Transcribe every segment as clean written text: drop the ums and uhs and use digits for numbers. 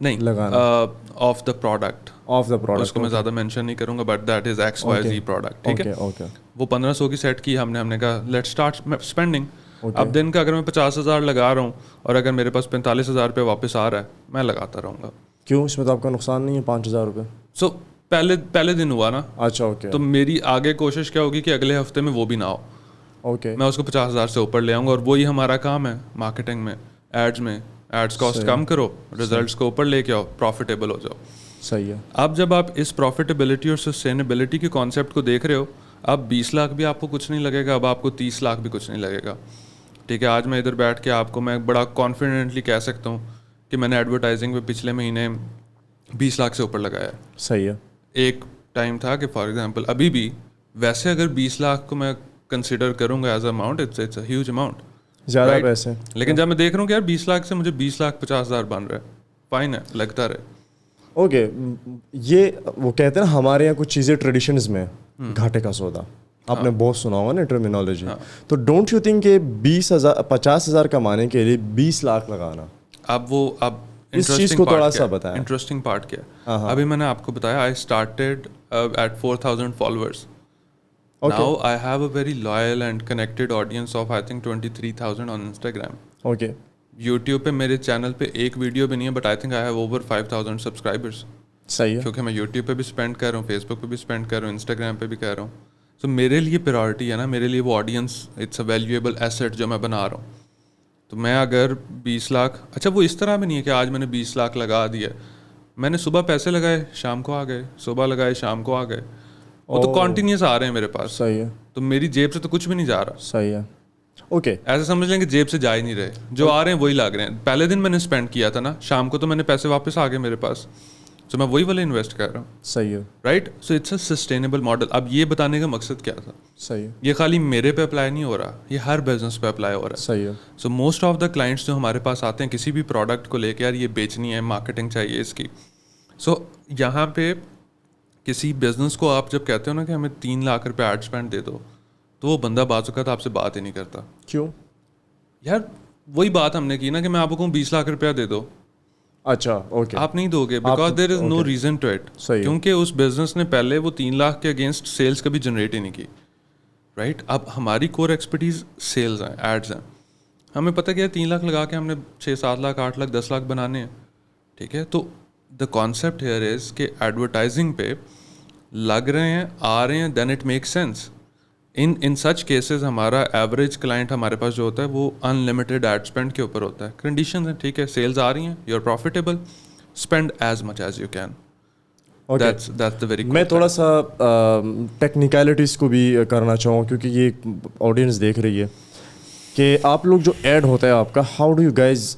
نہیں لگانا of the product of the product. اس کو میں زیادہ مینشن نہیں کروں گا but that is XYZ product. ٹھیک ہے, اوکے وہ 1500 کی سیٹ کی ہم نے کہا لیٹ اسٹارٹ اسپینڈنگ. اب دن کا اگر میں 50,000 لگا رہا ہوں اور اگر میرے پاس 45,000 روپے واپس آ رہا ہے میں لگاتا رہوں گا. کیوں, اس میں تو آپ کا نقصان نہیں ہے 5,000 روپے. سو پہلے دن ہوا نا. اچھا اوکے. تو میری آگے کوشش کیا ہوگی کہ اگلے ہفتے میں وہ بھی نہ ہو. اوکے, میں اس کو 50,000 سے اوپر لے آؤں گا اور وہی ہمارا کام ہے مارکیٹنگ میں, ایڈس کاسٹ کم کرو, ریزلٹس کو اوپر لے کے آؤ, پروفیٹیبل ہو جاؤ. صحیح ہے. اب جب آپ اس پروفیٹیبلٹی اور سسٹینیبلٹی کے کانسیپٹ کو دیکھ رہے ہو, اب 20 لاکھ بھی آپ کو کچھ نہیں لگے گا, اب آپ کو 30 لاکھ بھی کچھ نہیں لگے گا. ٹھیک ہے, آج میں ادھر بیٹھ کے آپ کو میں بڑا کانفیڈنٹلی کہہ سکتا ہوں کہ میں نے ایڈورٹائزنگ پہ پچھلے مہینے 20 لاکھ سے اوپر لگایا ہے. صحیح ہے. ایک ٹائم تھا کہ فار ایگزامپل ابھی بھی ویسے اگر 20 لاکھ کو میں کنسیڈر کروں گا as a amount, it's a huge amount, زیادہ پیسے. لیکن جب میں دیکھ رہا ہوں کہ یار 20 لاکھ سے مجھے 20,50,000 بن رہا ہے, فائن ہے, لگتا رہے. اوکے, یہ وہ کہتے ہیں نا ہمارے یہاں کچھ چیزیں ٹریڈیشنز میں گھاٹے کا سودا, آپ نے بہت سنا ہوگا نا ٹرمینالوجی. تو ڈونٹ یو تھنک کہ 50,000 کمانے کے لیے 20 لاکھ لگانا, اب اس چیز کو تھوڑا سا بتائیں. انٹرسٹنگ پارٹ کیا ہے, ابھی میں نے آپ کو بتایا I started at 4,000 followers. Now I have a very loyal and connected audience of I think 23,000 on Instagram. Okay. YouTube پہ میرے چینل پہ ایک ویڈیو بھی نہیں ہے but I think I have over 5,000 subscribers. صحیح ہے. کیونکہ میں یوٹیوب پہ بھی اسپینڈ کر رہا ہوں, فیس بک پہ بھی اسپینڈ کر رہا ہوں, انسٹاگرام پہ بھی کر رہا ہوں. سو میرے لیے پرائورٹی ہے نا, میرے لیے وہ audience it's a valuable asset جو میں بنا رہا ہوں. تو میں اگر 20 لاکھ, اچھا وہ اس طرح بھی نہیں ہے کہ آج میں نے 20 لاکھ لگا دیا, میں نے صبح پیسے لگائے شام کو آ گئے, صبح لگائے شام کو آ گئے, وہ تو کنٹینیوس آ رہے ہیں میرے پاس. صحیح ہے. تو میری جیب سے تو کچھ بھی نہیں جا رہا. صحیح ہے. اوکے, ایسے سمجھ لیں کہ جیب سے جا ہی نہیں رہے, جو آ رہے ہیں وہی لگ رہے ہیں. پہلے دن میں نے اسپینڈ کیا تھا نا, شام کو تو میں نے پیسے واپس آ گئے میرے پاس, تو میں وہی والے انویسٹ کر رہا ہوں. صحیح ہے. Right, so it's a sustainable model. اب یہ بتانے کا مقصد کیا تھا, صحیح ہے, یہ خالی میرے پہ اپلائی نہیں ہو رہا, یہ ہر بزنس پہ اپلائی ہو رہا ہے. صحیح ہے. So most of the clients جو ہمارے پاس آتے ہیں کسی بھی پروڈکٹ کو لے کے, یار یہ بیچنی ہے, مارکیٹنگ چاہیے اس کی. سو یہاں پہ کسی بزنس کو آپ جب کہتے ہو نا کہ ہمیں 3 لاکھ روپے ایڈ اسپینڈ دے دو, تو وہ بندہ بعض اوقات آپ سے بات ہی نہیں کرتا. کیوں یار وہی بات ہم نے کی نا کہ میں آپ کو کہوں 20 لاکھ روپیہ دے دو, اچھا اوکے, آپ نہیں دو گے because there is no reason to it. کیونکہ اس بزنس نے پہلے وہ 3 لاکھ کے اگینسٹ سیلس کبھی جنریٹ ہی نہیں کی. رائٹ, اب ہماری کور ایکسپرٹیز سیلز ہیں, ایڈز ہیں. ہمیں پتہ کیا ہے 3 لاکھ لگا کے ہم نے 6-7 لاکھ 8 لاکھ 10 لاکھ بنانے ہیں. ٹھیک ہے, تو دا کانسیپٹ ہیئر از کہ ایڈورٹائزنگ پہ لگ رہے ہیں, آ رہے ہیں, then it make sense. In such cases ہمارا ایوریج کلائنٹ ہمارے پاس جو ہوتا ہے وہ ان لمیٹیڈ ایڈ اسپینڈ کے اوپر ہوتا ہے. کنڈیشنز ہیں, ٹھیک ہے, سیلز آ رہی ہیں, you are profitable, spend as much as you can. میں تھوڑا سا ٹیکنیکلٹیز کو بھی کرنا چاہوں کیونکہ یہ آڈینس دیکھ رہی ہے کہ آپ لوگ جو ایڈ ہوتا ہے آپ کا, how do you guys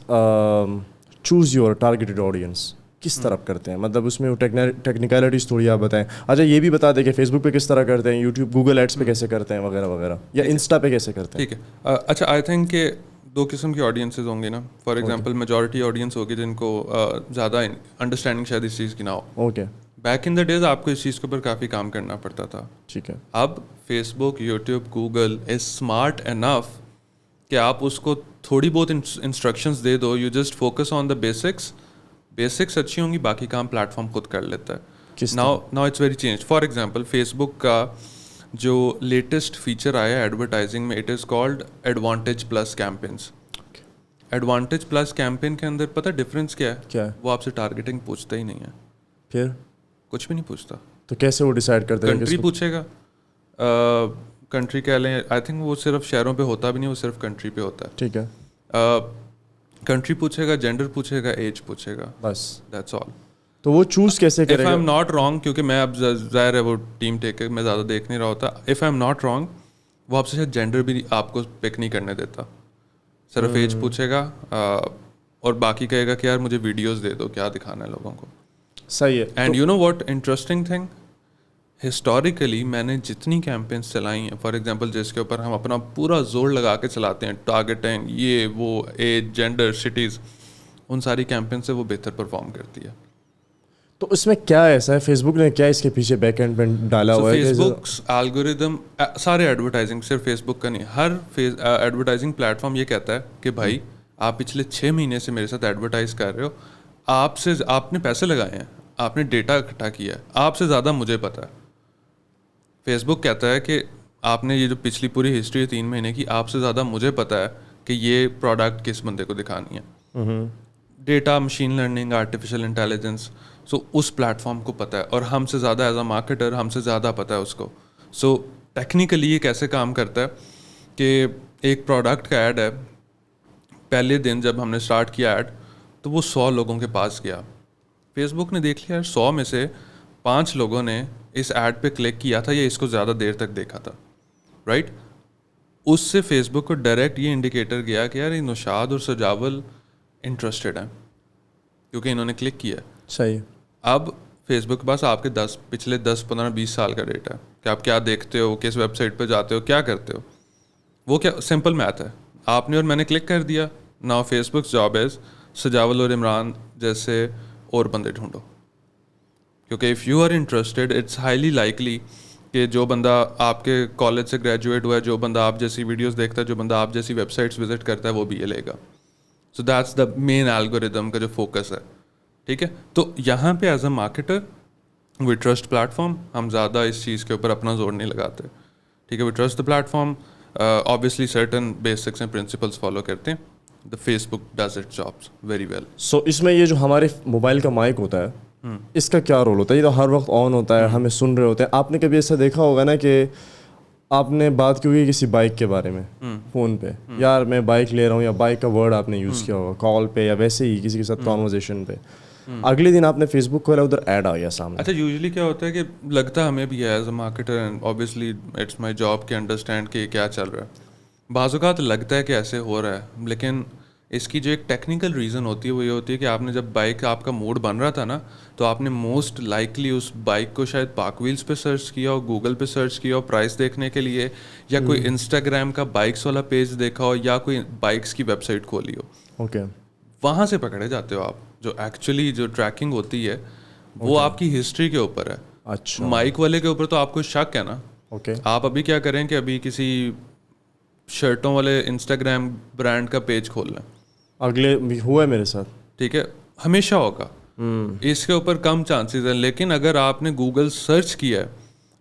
choose your targeted audience, کس طرح کرتے ہیں, مطلب اس میں ٹیکنیکلٹیز تھوڑی آپ بتائیں. اچھا یہ بھی بتا دیں کہ فیس بک پہ کس طرح کرتے ہیں, یوٹیوب گوگل ایڈس پہ کیسے کرتے ہیں وغیرہ وغیرہ, یا انسٹا پہ کیسے کرتے ہیں. ٹھیک ہے, اچھا آئی تھنک کہ 2 قسم کی آڈینسز ہوں گی نا. فار ایگزامپل میجورٹی آڈینس ہوگی جن کو زیادہ انڈرسٹینڈنگ شاید اس چیز کی نہ ہو. Okay, back in the days آپ کو اس چیز کے اوپر کافی کام کرنا پڑتا تھا. ٹھیک ہے. اب Facebook, YouTube, Google is smart enough کہ آپ اس کو تھوڑی بہت انسٹرکشنز دے دو, you just focus on the basics اچھی ہوں گی, باقی کام پلیٹ فارم خود کر لیتا ہے. Now it's very change. For example Facebook کا جو لیٹسٹ فیچر آیا ہے ایڈورٹائزنگ میں, it is called advantage plus campaigns. Advantage plus campaign کے اندر پتہ ڈفرینس کیا ہے؟ وہ آپ سے ٹارگیٹنگ پوچھتا ہی نہیں ہے, پھر کچھ بھی نہیں پوچھتا. تو کیسے وہ ڈیسائیڈ کرتے ہیں؟ کنٹری پوچھے گا, کنٹری کہہ لیں, آئی تھنک وہ صرف شہروں پہ ہوتا بھی نہیں, وہ صرف کنٹری پہ ہوتا ہے. ٹھیک ہے. کنٹری پوچھے گا, جینڈر پوچھے گا, ایج پوچھے گا, بس دیٹس آل. تو وہ چوز کیسے کرے گا؟ If I am not wrong, کیونکہ میں اب ظاہر ہے وہ ٹیم ٹیک میں زیادہ دیکھ نہیں رہا ہوتا, if I am not wrong وہ آپ سے شاید جینڈر بھی آپ کو پک نہیں کرنے دیتا, صرف ایج پوچھے گا اور باقی کہے گا کہ یار مجھے ویڈیوز دے دو, کیا دکھانا ہے لوگوں کو. صحیح ہے. And you know what interesting thing, historically میں نے جتنی کیمپینس چلائی ہیں, فار ایگزامپل جس کے اوپر ہم اپنا پورا زور لگا کے چلاتے ہیں, ٹارگیٹنگ, یہ وہ, ایج, جینڈر, سٹیز, ان ساری کیمپین سے وہ بہتر پرفارم کرتی ہے. تو اس میں کیا ایسا ہے, فیس بک نے کیا اس کے پیچھے بیک اینڈ میں ڈالا ہوا ہے؟ فیس بک الگوریدم, سارے ایڈورٹائزنگ, صرف فیس بک کا نہیں, ہر ایڈورٹائزنگ پلیٹ فارم یہ کہتا ہے کہ بھائی آپ پچھلے 6 مہینے سے میرے ساتھ ایڈورٹائز کر رہے ہو, آپ نے پیسے لگائے ہیں, آپ نے ڈیٹا اکٹھا کیا ہے, آپ سے زیادہ مجھے پتہ ہے. فیس بک کہتا ہے کہ آپ نے یہ جو پچھلی پوری ہسٹری ہے 3 مہینے کی, آپ سے زیادہ مجھے پتہ ہے کہ یہ پروڈکٹ کس بندے کو دکھانی ہے. Data, machine learning, artificial intelligence, so اس پلیٹ فارم کو پتہ ہے, اور ہم سے زیادہ ایز اے مارکیٹر ہم سے زیادہ پتہ ہے اس کو. سو ٹیکنیکلی یہ کیسے کام کرتا ہے کہ ایک پروڈکٹ کا ایڈ ہے, پہلے دن جب ہم نے اسٹارٹ کیا ایڈ تو وہ 100 لوگوں کے پاس گیا. فیس بک نے دیکھ لیا 100 میں سے 5 لوگوں نے اس ایڈ پہ کلک کیا تھا یا اس کو زیادہ دیر تک دیکھا تھا, رائٹ. اس سے فیس بک کو ڈائریکٹ یہ انڈیکیٹر گیا کہ یار نوشاد اور سجاول انٹرسٹڈ ہیں کیونکہ انہوں نے کلک کیا. صحیح. اب فیس بک کے پاس آپ کے پچھلے 10 15 20 سال کا ڈیٹا ہے کہ آپ کیا دیکھتے ہو, کس ویب سائٹ پہ جاتے ہو, کیا کرتے ہو. وہ کیا سمپل میتھ ہے, آپ نے اور میں نے کلک کر دیا. Now Facebook's job is Sajawal اور عمران جیسے اور بندے ڈھونڈو, کیونکہ if you are interested it's highly likely کہ جو بندہ آپ کے کالج سے گریجویٹ ہوا ہے, جو بندہ آپ جیسی ویڈیوز دیکھتا ہے, جو بندہ آپ جیسی ویب سائٹس وزٹ کرتا ہے, وہ بھی یہ لے گا. سو دیٹس دا مین الگوریدم کا جو فوکس ہے, ٹھیک ہے. تو یہاں پہ as a marketer we trust platform, ہم زیادہ اس چیز کے اوپر اپنا زور نہیں لگاتے, ٹھیک ہے. We trust the platform, obviously certain basics and principles follow کرتے ہیں. The Facebook does its jobs very well. So اس میں یہ جو ہمارے موبائل کا مائک ہوتا ہے اس کا کیا رول ہوتا ہے؟ یہ تو ہر وقت آن ہوتا ہے, ہمیں سن رہے ہوتے ہیں. آپ نے کبھی ایسا دیکھا ہوگا نا کہ آپ نے بات کی ہوگی کسی بائک کے بارے میں فون پہ, یار میں بائک لے رہا ہوں, یا بائک کا ورڈ آپ نے یوز کیا ہوگا کال پہ یا ویسے ہی کسی کے ساتھ کانورزیشن پہ, اگلے دن آپ نے فیس بک کھولا, ادھر ایڈ آ گیا سامنے. اچھا, یوزلی کیا ہوتا ہے کہ لگتا ہمیں بھی ہے as a marketer and obviously it's my job کہ انڈرسٹینڈ کہ کیا چل رہا ہے. بعض اوقات لگتا ہے کہ ایسے ہو رہا ہے, لیکن اس کی جو ایک ٹیکنیکل ریزن ہوتی ہے وہ یہ ہوتی ہے کہ آپ نے جب بائک آپ کا موڈ بن رہا تھا نا, تو آپ نے موسٹ لائکلی اس بائک کو شاید پارک ویلز پہ سرچ کیا ہو, گوگل پہ سرچ کیا ہو پرائس دیکھنے کے لیے, یا کوئی انسٹاگرام کا بائکس والا پیج دیکھا ہو, یا کوئی بائکس کی ویب سائٹ کھولی ہو. اوکے, وہاں سے پکڑے جاتے ہو آپ. جو ایکچولی جو ٹریکنگ ہوتی ہے وہ آپ کی ہسٹری کے اوپر ہے. اچھا, مائک والے کے اوپر تو آپ کو شک ہے نا. اوکے, آپ ابھی کیا کریں کہ ابھی کسی شرٹوں والے انسٹاگرام برانڈ کا پیج کھول لیں, اگلے ہوا ہے میرے ساتھ, ٹھیک ہے, ہمیشہ ہوگا. اس کے اوپر کم چانسز ہیں. لیکن اگر آپ نے گوگل سرچ کیا ہے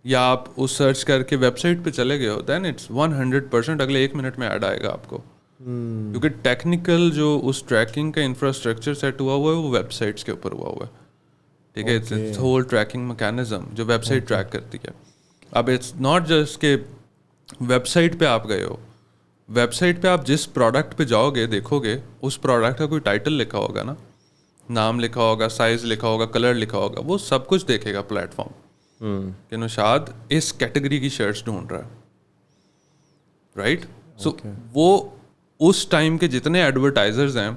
یا آپ اس سرچ کر کے ویب سائٹ پہ چلے گئے ہو, دین اٹس 100% اگلے 1 منٹ میں ایڈ آئے گا آپ کو. کیونکہ ٹیکنیکل جو اس ٹریکنگ کا انفراسٹرکچر سیٹ ہوا ہوا ہے وہ ویب سائٹس کے اوپر ہوا ہوا ہے, ٹھیک ہے. اٹس ہول ٹریکنگ میکینزم جو ویب سائٹ ٹریک کرتی ہے. اب اٹس ناٹ جسٹ کہ ویب سائٹ پہ آپ گئے ہو, ویب سائٹ پہ آپ جس پروڈکٹ پہ جاؤ گے دیکھو گے اس پروڈکٹ کا کوئی ٹائٹل لکھا ہوگا نا, نام لکھا ہوگا, سائز لکھا ہوگا, کلر لکھا ہوگا, وہ سب کچھ دیکھے گا پلیٹ فارم کہ نوشاد اس کیٹیگری کی شرٹس ڈھونڈ رہا ہے, رائٹ. سو وہ اس ٹائم کے جتنے ایڈورٹائزرز ہیں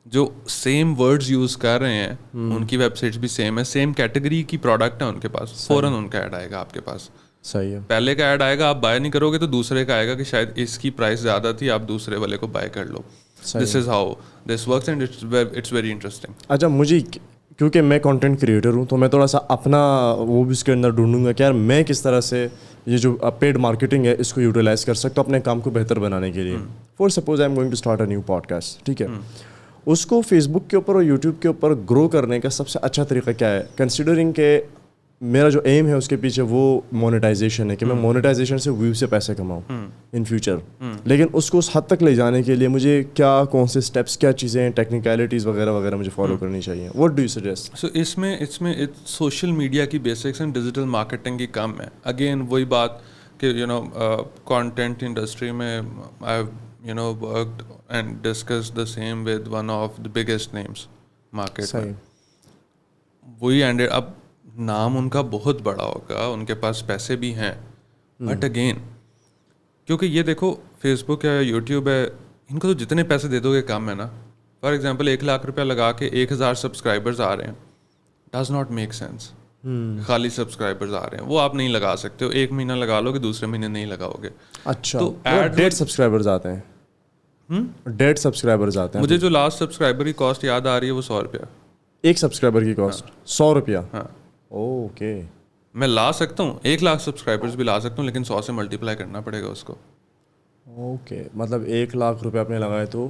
جو سیم ورڈز یوز کر رہے ہیں, ان کی ویب سائٹس بھی سیم ہے, سیم کیٹیگری کی پروڈکٹ ہے ان کے پاس, فوراً ان کا ایڈ آئے گا آپ کے پاس. صحیح ہے. پہلے کا ایڈ آئے گا, آپ بائی نہیں کرو گے تو دوسرے کا آئے گا کہ شاید اس کی پرائس زیادہ تھی, آپ دوسرے والے کو بائی کر لو. This is how this works and it's very interesting. اچھا, مجھے کیونکہ میں کنٹینٹ کریٹر ہوں تو میں تھوڑا سا اپنا وہ بھی اس کے اندر ڈھونڈوں گا کہ یار میں کس طرح سے یہ جو پیڈ مارکیٹنگ ہے اس کو یوٹیلائز کر سکتا ہوں اپنے کام کو بہتر بنانے کے لیے. For suppose I am going to start a new podcast, ٹھیک ہے, اس کو فیس بک کے اوپر اور یوٹیوب کے اوپر گرو کرنے کا سب سے اچھا طریقہ کیا ہے, کنسیڈرنگ کہ میرا جو ایم ہے اس کے پیچھے وہ مونیٹائزیشن ہے کہ میں مونیٹائزیشن سے ویو سے پیسے کماؤں ان فیوچر. لیکن اس کو اس حد تک لے جانے کے لیے مجھے کیا کون سے اسٹیپس, کیا چیزیں, ٹیکنیکلٹیز وغیرہ وغیرہ مجھے فالو کرنی چاہیے؟ What do you suggest? So اس میں سوشل میڈیا کی بیسکس اینڈ ڈیجیٹل مارکیٹنگ کی کم ہے. اگین وہی بات کہ کانٹینٹ انڈسٹری میں I worked and discuss the same with one of the biggest names market میں. وہی اینڈ اب نام ان کا بہت بڑا ہوگا, ان کے پاس پیسے بھی ہیں, بٹ اگین کیونکہ یہ دیکھو فیس بک ہے, یوٹیوب ہے, ان کو تو جتنے پیسے دے دو گے کم ہے نا. فار ایگزامپل 1 لاکھ روپیہ لگا کے 1000 سبسکرائبرز آ رہے ہیں, ڈز ناٹ میک سینس. خالی سبسکرائبرز آ رہے ہیں, وہ آپ نہیں لگا سکتے ہو. 1 مہینہ لگا لو گے, دوسرے مہینے نہیں لگاؤ گے. اچھا, تو 1.5 سبسکرائبرز آتے ہیں, 1.5 سبسکرائبرز آتے ہیں. مجھے جو لاسٹ سبسکرائبر کی کاسٹ یاد آ رہی ہے وہ 100 روپیہ. ایک سبسکرائبر کی کاسٹ 100 روپیہ؟ ہاں. اوکے, میں لا سکتا ہوں 1 لاکھ سبسکرائبرز بھی لا سکتا ہوں, لیکن 100 سے ملٹیپلائی کرنا پڑے گا اس کو. اوکے, مطلب 1 لاکھ روپے آپ نے لگائے تو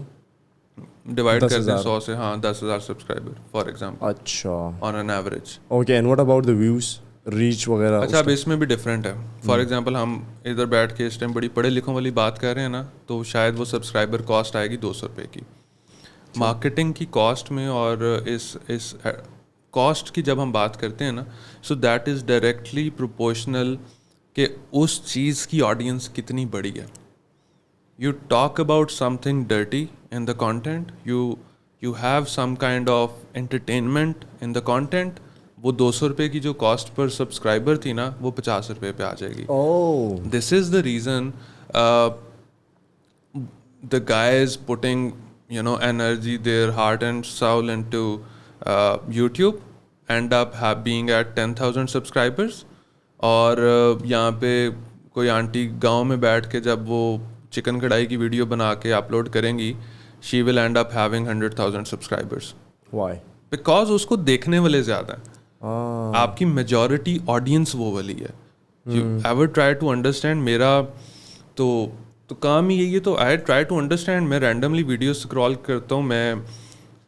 ڈیوائڈ کرتے ہیں 100 سے, ہاں 10,000 سبسکرائبر فار ایگزامپل, اچھا on an average. Okay. And what about the views, reach وغیرہ؟ اچھا اب اس میں بھی ڈفرینٹ ہے. فار ایگزامپل ہم ادھر بیٹھ کے اس ٹائم بڑی پڑھے لکھوں والی بات کر رہے ہیں نا, تو شاید وہ سبسکرائبر کاسٹ آئے گی 200 روپے کی. مارکیٹنگ کی کاسٹ میں اور اس کاسٹ کی جب ہم بات کرتے ہیں نا, so that is directly proportional کہ اس چیز کی آڈینس کتنی بڑی ہے. You talk about something dirty in the content, you have some kind of entertainment in the content, وہ 200 روپے کی جو کاسٹ پر سبسکرائبر تھی نا, وہ 50 روپے پہ آ جائے گی. This is the reason the guys putting, you know, energy, their heart and soul into YouTube end up being at 10,000 subscribers. اور یہاں پہ کوئی آنٹی گاؤں میں بیٹھ کے جب وہ چکن کڑھائی کی ویڈیو بنا کے اپلوڈ کریں گی, she will end up having 100,000 subscribers. Why? Because اس کو دیکھنے والے زیادہ ہیں. آپ کی میجورٹی آڈینس وہ والی ہے. You ever try to understand, میرا تو کام ہی یہی ہے. تو آئی ٹرائی ٹو انڈرسٹینڈ. میں رینڈملی ویڈیو اسکرول کرتا ہوں, میں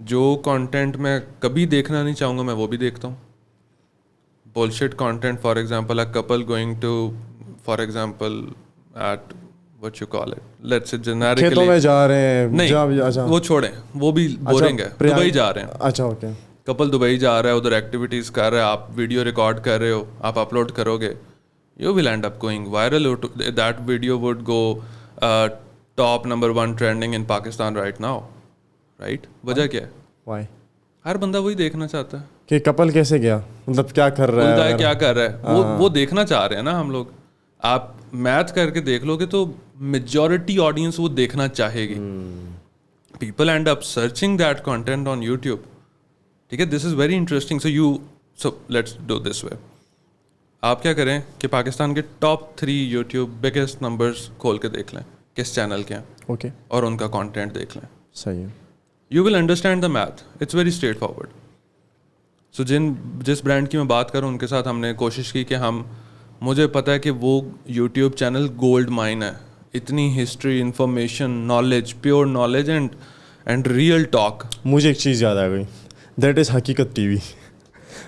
جو کانٹینٹ میں کبھی دیکھنا نہیں چاہوں گا میں وہ بھی دیکھتا ہوں. bullshit content, for example, a couple going to, for example, at what you call it, let's say generically کھیتوں میں جا رہے ہیں, نہیں وہ چھوڑیں, وہ بھی بورنگ ہے. دبئی جا رہے ہیں, اچھا اوکے, کپل دبئی جا رہا ہے, ادھر ایکٹیویٹیز کر رہا ہے, آپ ویڈیو ریکارڈ کر رہے ہو, آپ اپلوڈ کرو گے, you will end up going viral. That video would go top number 1 trending in Pakistan right now, right? وجہ کیا ہے؟ why? ہر بندہ وہی دیکھنا چاہتا ہے کہ کپل کیسے گیا, مطلب کیا کر رہا ہے, کیا کر رہا ہے, وہ دیکھنا چاہ رہے ہیں نا ہم لوگ. آپ میتھ کر کے دیکھ لو گے تو میجورٹی آڈینس وہ دیکھنا چاہے گی. People end up searching that content on YouTube. ٹھیک ہے, this is very interesting. So let's do this way. آپ کیا کریں کہ پاکستان کے ٹاپ 3 یوٹیوب بگیسٹ نمبرز کھول کے دیکھ لیں کس چینل کے ہیں, اوکے, اور ان کا کانٹینٹ دیکھ لیں. صحیح ہے. You will understand the math. It's very straightforward. So جس برانڈ کی میں بات کروں ان کے ساتھ ہم نے کوشش کی کہ مجھے پتہ ہے کہ وہ یوٹیوب چینل گولڈ مائن ہے. اتنی history, information, knowledge, pure knowledge and real talk. مجھے ایک چیز یاد آ گئی, دیٹ از حقیقت ٹی وی.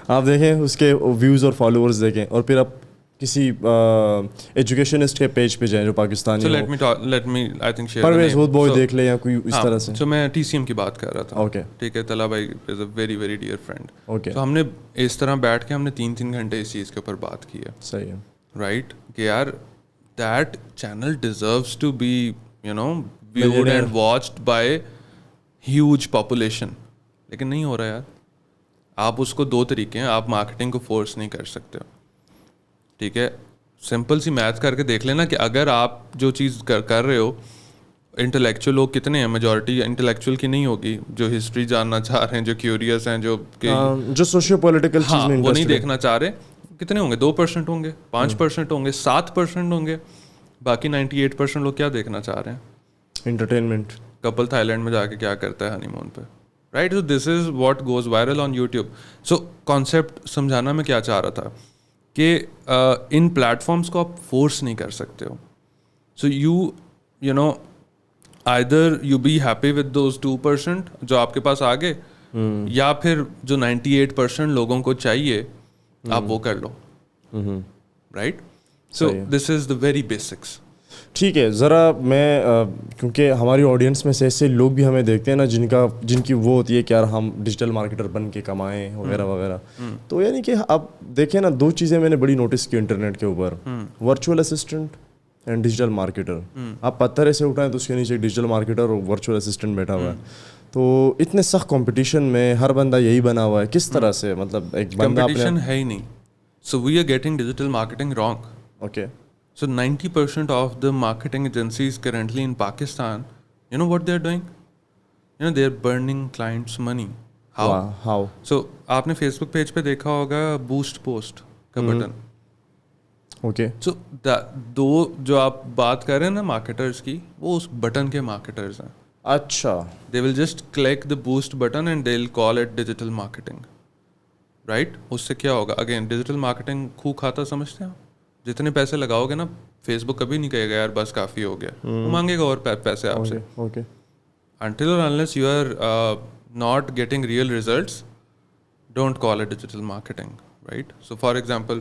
آپ دیکھیں اس کے ویوز اور فالوورز دیکھیں, اور پھر آپ کسی ایجوکیشنسٹ کے پیج پہ جائیں جو پاکستانی پرویز ہود بوائے دیکھ لیں یا کوئی اس طرح سے. تو میں TCM کی بات کر رہا تھا. اوکے, ٹھیک ہے, طلحہ بھائی is a very very dear friend. Okay, تو ہم نے اس طرح بیٹھ کے ہم نے 3 گھنٹے اس چیز کے اوپر بات کی ہے. صحیح ہے, رائٹ, کہ یار that channel deserves to be you know viewed and watched by huge population. لیکن نہیں ہو رہا یار. آپ اس کو 2 طریقے ہیں, آپ مارکیٹنگ کو فورس نہیں کر سکتے ہو. ٹھیک ہے, سمپل سی میتھ کر کے دیکھ لینا کہ اگر آپ جو چیز کر رہے ہو, انٹلیکچوئل لوگ کتنے ہیں, میجورٹی انٹلیکچوئل کی نہیں ہوگی, جو ہسٹری جاننا چاہ رہے ہیں, جو کیوریس ہیں, جو سوشیو پولیٹیکل چیز میں وہ نہیں دیکھنا چاہ رہے, کتنے ہوں گے؟ 2% ہوں گے, 5% ہوں گے, 7% ہوں گے. باقی 98% لوگ کیا دیکھنا چاہ رہے ہیں؟ انٹرٹینمنٹ. کپل تھائی لینڈ میں جا کے کیا کرتا ہے ہنی مون پہ, right. So this is what goes viral on YouTube. So concept سمجھانا میں کیا چاہ رہا تھا کہ ان پلیٹفارمس کو آپ فورس نہیں کر سکتے ہو. So you know either you be happy with those 2% جو آپ کے پاس آ گئے, یا پھر جو 98% لوگوں کو چاہیے آپ وہ کر لو, right. So this is the very basics. ٹھیک ہے, ذرا میں کیونکہ ہماری آڈینس میں سے ایسے لوگ بھی ہمیں دیکھتے ہیں نا جن کی وہ ہوتی ہے کہ یار ہم ڈیجیٹل مارکیٹر بن کے کمائیں وغیرہ وغیرہ. تو یعنی کہ اب دیکھیں نا, 2 چیزیں میں نے بڑی نوٹس کی انٹرنیٹ کے اوپر, virtual assistant and digital marketer. آپ پتھر ایسے اٹھائیں تو اس کے نیچے ڈیجیٹل مارکیٹر اور ورچوئل اسسٹنٹ بیٹھا ہوا ہے. تو اتنے سخت کمپٹیشن میں ہر بندہ یہی بنا ہوا ہے, کس طرح سے, مطلب ایک بندہ کمپٹیشن ہے ہی نہیں. So we are getting digital marketing wrong. Okay. So 90% of the marketing agencies currently in Pakistan, you know what they're doing? You know, they're burning clients' money. How? So آپ نے فیس بک page پہ دیکھا ہوگا boost post کا button. Okay. سو دو جو آپ بات کر رہے ہیں نا مارکیٹرس کی, وہ اس بٹن کے مارکیٹرز ہیں. اچھا. They will just click the boost button and they'll call it digital marketing. Right? اس سے کیا ہوگا؟ Again, digital marketing خو کھاتا سمجھتے ہیں آپ. جتنے پیسے لگاؤ گے نا, فیس بک کبھی نہیں کہے گا یار بس کافی ہو گیا, وہ مانگے گا اور پیسے آپ سے. until or unless you are not getting real results, don't call it digital marketing, right? So for example,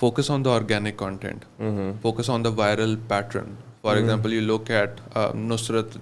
Focus on the organic content. Focus on the viral pattern. For example, you look at Nusrat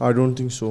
I don't think so.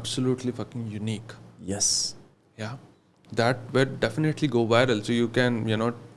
absolutely fucking unique. Yes. Yeah. That will definitely go viral. So you can,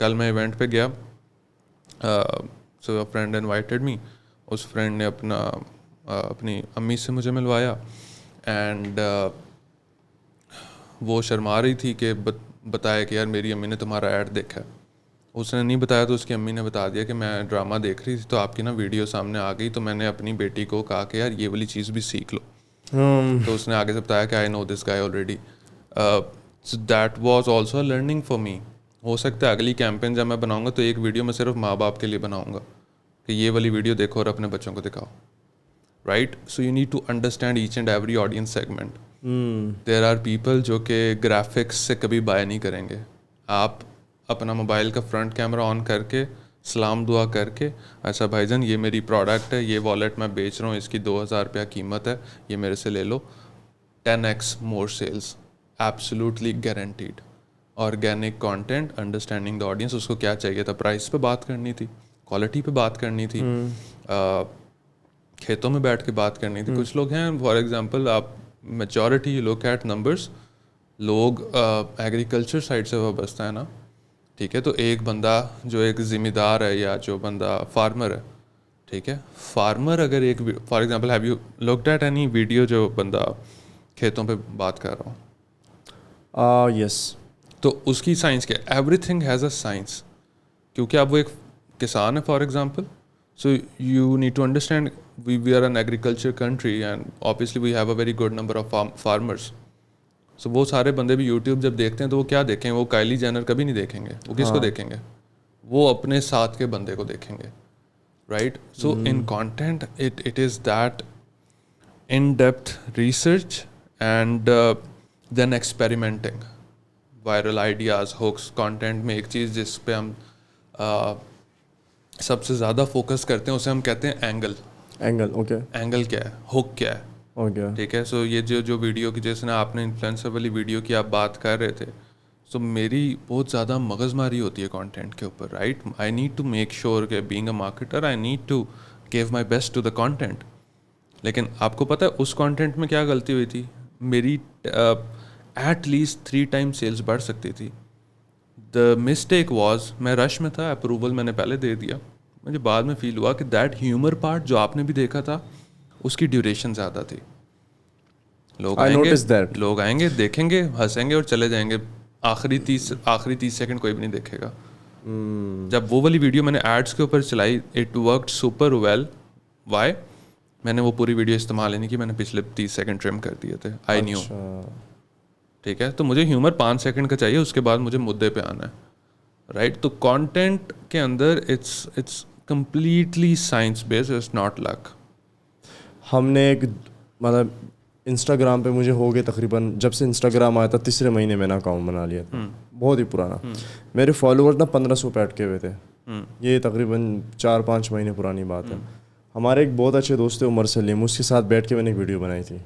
کل میں event پہ گیا, so a friend invited me, اس friend نے اپنی امی سے مجھے ملوایا, اینڈ وہ شرما رہی تھی کہ بتایا کہ یار میری امی نے تمہارا ایڈ دیکھا ہے. اس نے نہیں بتایا تو اس کی امی نے بتا دیا کہ میں ڈرامہ دیکھ رہی تھی تو آپ کی نا ویڈیو سامنے آ گئی, تو میں نے اپنی بیٹی کو کہا کہ یار یہ والی چیز بھی سیکھ لو. تو اس نے آگے سے بتایا کہ I know this guy already. So that was also a learning for me. ہو سکتا ہے اگلی کیمپین جب میں بناؤں گا تو ایک ویڈیو میں صرف ماں باپ کے لیے بناؤں گا کہ یہ والی ویڈیو دیکھو اور اپنے بچوں کو دکھاؤ, right. So you need to understand each and every audience segment. There are people جو کہ گرافکس سے کبھی بائی نہیں کریں گے. آپ اپنا موبائل کا فرنٹ کیمرہ آن کر کے سلام دعا کر کے, اچھا بھائی جان یہ میری پروڈکٹ ہے, یہ والیٹ میں بیچ رہا ہوں, اس کی 2000 روپیہ قیمت ہے, یہ میرے سے لے لو, 10x more sales, absolutely guaranteed. Organic content, understanding the audience, اس کو کیا چاہیے تھا, پرائس پہ بات کرنی تھی, کوالٹی پہ بات کرنی تھی, کھیتوں میں بیٹھ کے بات کرنی تھی. کچھ لوگ ہیں فار ایگزامپل, آپ majority you look at numbers, لوگ ایگریکلچر سائڈ سے وابستہ ہے نا, ٹھیک ہے. تو ایک بندہ جو ایک ذمہ دار ہے یا جو بندہ فارمر ہے, ٹھیک ہے, فارمر اگر ایک for example have you looked at any video جو بندہ کھیتوں پہ بات کر رہا ہوں, یس, تو اس کی سائنس کیا ہے, everything has a science, کیونکہ اب وہ ایک کسان ہے for example. So you need to understand we are an agriculture country and obviously we have a very good number of farmers. سو وہ سارے بندے بھی یوٹیوب جب دیکھتے ہیں تو وہ کیا دیکھیں گے, وہ کائلی جینر کبھی نہیں دیکھیں گے, وہ کس کو دیکھیں گے, وہ اپنے ساتھ کے بندے کو دیکھیں گے, right. So in content it is that in depth research and then experimenting, viral ideas, hooks. Content میں ایک چیز جس پہ ہم سب سے زیادہ فوکس کرتے ہیں اسے ہم کہتے ہیں اینگل. اوکے, اینگل کیا ہے, ہک کیا ہے, ٹھیک ہے. سو یہ جو ویڈیو کی جیسے نا آپ نے انفلوئنسر والی ویڈیو کی آپ بات کر رہے تھے, سو میری بہت زیادہ مغز ماری ہوتی ہے کانٹینٹ کے اوپر, right. I need to make sure کہ being a marketer I need to give my best to the content. لیکن آپ کو پتہ ہے اس کانٹینٹ میں کیا غلطی ہوئی تھی, میری ایٹ لیسٹ 3 times سیلس بڑھ سکتی تھی. دا مسٹیک واز, میں رش میں تھا, اپروول میں نے پہلے دے دیا, مجھے بعد میں فیل ہوا کہ دیٹ ہیومر پارٹ جو آپ نے بھی دیکھا تھا اس کی ڈیوریشن زیادہ تھی. لوگ آئیں گے دیکھیں گے, ہنسیں گے اور چلے جائیں گے, آخری 30 سیکنڈ کوئی بھی نہیں دیکھے گا. جب وہ والی ویڈیو میں نے ایڈس کے اوپر چلائی, it worked super well. Why, میں نے وہ پوری ویڈیو استعمال نہیں کی, میں نے پچھلے 30 سیکنڈ ٹرم کر دیے تھے. آئی نیو, ٹھیک ہے. تو مجھے ہیومر 5 سیکنڈ کا چاہیے, اس کے بعد مجھے مدعے پہ آنا ہے, رائٹ. تو کانٹینٹ کے اندر it's completely science base, it's not luck. ہم نے ایک مطلب انسٹاگرام پہ مجھے ہو گئے تقریباً, جب سے انسٹاگرام آیا تھا 3 مہینے میں نے اکاؤنٹ بنا لیا تھا, بہت ہی پرانا. میرے فالوورز نا 1500 پہ اٹکے ہوئے تھے. یہ تقریباً 4-5 مہینے پرانی بات ہے. ہمارے ایک بہت اچھے دوست تھے عمر سلیم, اس کے ساتھ بیٹھ کے میں نے ایک ویڈیو بنائی تھی.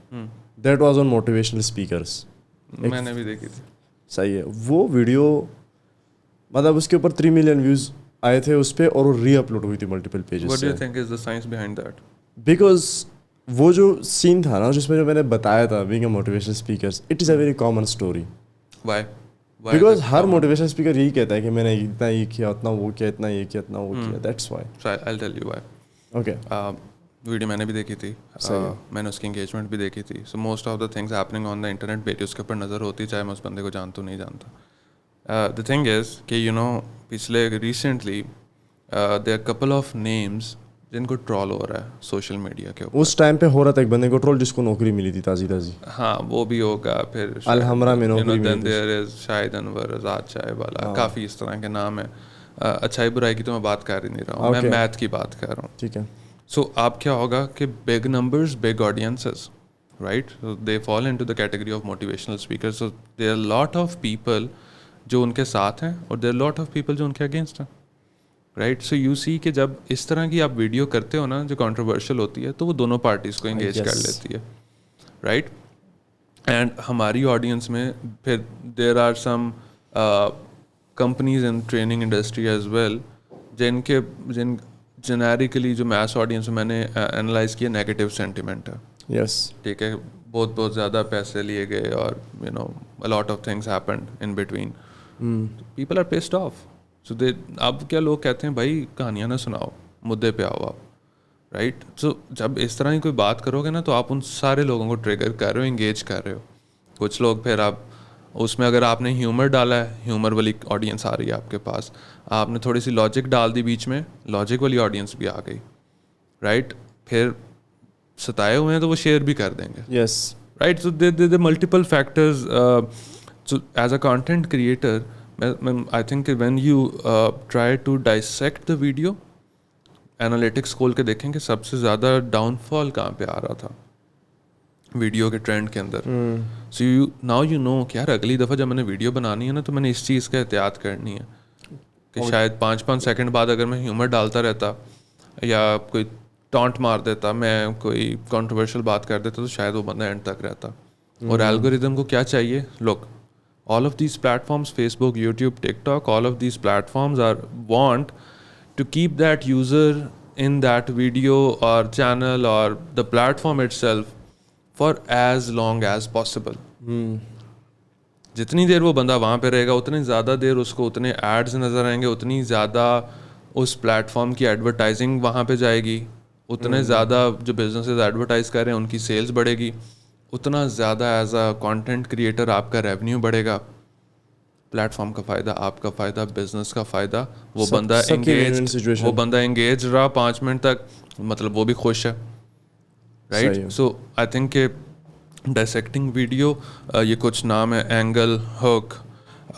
That was on motivational speakers, میں نے بھی دیکھی تھی. صحیح ہے. وہ ویڈیو مطلب اس کے اوپر 3 ملین ویوز آئے تھے اس پہ, اور وہ ری اپلوڈ ہوئی تھی multiple pages. What do you think is the science behind that? Because وہ جو سین تھا نا جس میں جو میں نے بتایا تھا being a motivational speakers, it is a very common story. Why? Because Hare motivational speaker یہی کہتا ہے کہ میں نے اتنا یہ کیا, اتنا وہ کیا, اتنا یہ کیا, اتنا وہ کیا. That's why. I'll tell you why. Okay, video میں نے بھی دیکھی تھی, میں نے اس کی انگیجمنٹ بھی دیکھی تھی. So most of the things happening on the internet میری اس کے اوپر نظر ہوتی, چاہے میں اس بندے کو جانتا ہوں نہیں جانتا. دا تھنگ از کہ یو نو پچھلے recently there are couple of names جن کو ٹرول ہو رہا ہے سوشل میڈیا کے اوپر. اس ٹائم پہ ہو رہا تھا ایک بندے کو ٹرول جس کو نوکری ملی تھی تازی. ہاں وہ بھی ہوگا. پھر الحمرہ میں نوکری ملی تھی, شاہد انور, آزاد چائے والا, کافی اس طرح کے نام ہیں. اچھائی برائی کی تو میں بات کر ہی نہیں رہا ہوں, میں میتھ کی بات کر رہا ہوں. ٹھیک ہے. سو آپ کیا ہوگا کہ big numbers big audiences, right. They fall into the category of motivational speaker. So there are lot of people جو ان کے ساتھ ہیں اور there are lot of people جو ان کے اگینسٹ ہیں, رائٹ. سو یو سی کہ جب اس طرح کی آپ ویڈیو کرتے ہو نا جو کنٹروورشل ہوتی ہے, تو وہ دونوں پارٹیز کو انگیج کر لیتی ہے, رائٹ. اینڈ ہماری آڈینس میں پھر there are some companies in training industry as well جن جنیرکلی جو میس آڈینس میں نے انالائز کیا نیگیٹو سینٹیمنٹ ہے. یس, ٹھیک ہے. بہت زیادہ پیسے لیے گئے اور you know a lot of things happened in between. People are pissed off, so اب کیا لوگ کہتے ہیں بھائی کہانیاں نہ سناؤ, مدعے پہ آؤ آپ, رائٹ. سو جب اس طرح کی کوئی بات کرو گے نا تو آپ ان سارے لوگوں کو ٹریگر کر رہے ہو, انگیج کر رہے ہو. کچھ لوگ پھر آپ اس میں اگر آپ نے ہیومر ڈالا ہے, ہیومر والی آڈینس آ رہی ہے آپ کے پاس. آپ نے تھوڑی سی لاجک ڈال دی بیچ میں, لاجک والی آڈینس بھی آ گئی, رائٹ. پھر ستائے ہوئے ہیں تو وہ شیئر بھی کر دیں گے. Yes right. So they multiple factors. So as a content creator I think when you try to dissect the video, analytics کھول کے دیکھیں کہ سب سے زیادہ ڈاؤن فال کہاں پہ آ رہا تھا ویڈیو کے ٹرینڈ کے اندر. سو ناؤ یو نو کہ یار اگلی دفعہ جب میں نے ویڈیو بنانی ہے نا تو میں نے اس چیز کا احتیاط کرنی ہے کہ شاید 5 سیکنڈ بعد اگر میں ہیومر ڈالتا رہتا یا کوئی ٹانٹ مار دیتا, میں کوئی کنٹروورشل بات کر دیتا, تو شاید وہ بندہ اینڈ تک رہتا. اور الگوریدم کو کیا چاہیے, لک all of these platforms, Facebook, YouTube, TikTok, all of these platforms want to keep that user in that video or channel or the platform itself for as long as possible. جتنی دیر وہ بندہ وہاں پہ رہے گا اتنی زیادہ دیر اس کو اتنے ایڈز نظر آئیں گے, اتنی زیادہ اس پلیٹ فارم کی ایڈورٹائزنگ وہاں پہ جائے گی, اتنے زیادہ جو بزنسز ایڈورٹائز کر رہے ہیں ان کی سیلز بڑھے گی, اتنا زیادہ ایز اے کانٹینٹ کریٹر آپ کا ریونیو بڑھے گا. پلیٹ فارم کا فائدہ, آپ کا فائدہ, بزنس کا فائدہ. وہ بندہ انگیج رہا 5 منٹ تک, مطلب وہ بھی خوش ہے, رائٹ. سو آئی تھنک کہ ڈائسیکٹنگ ویڈیو, یہ کچھ نام ہے, angle, hook.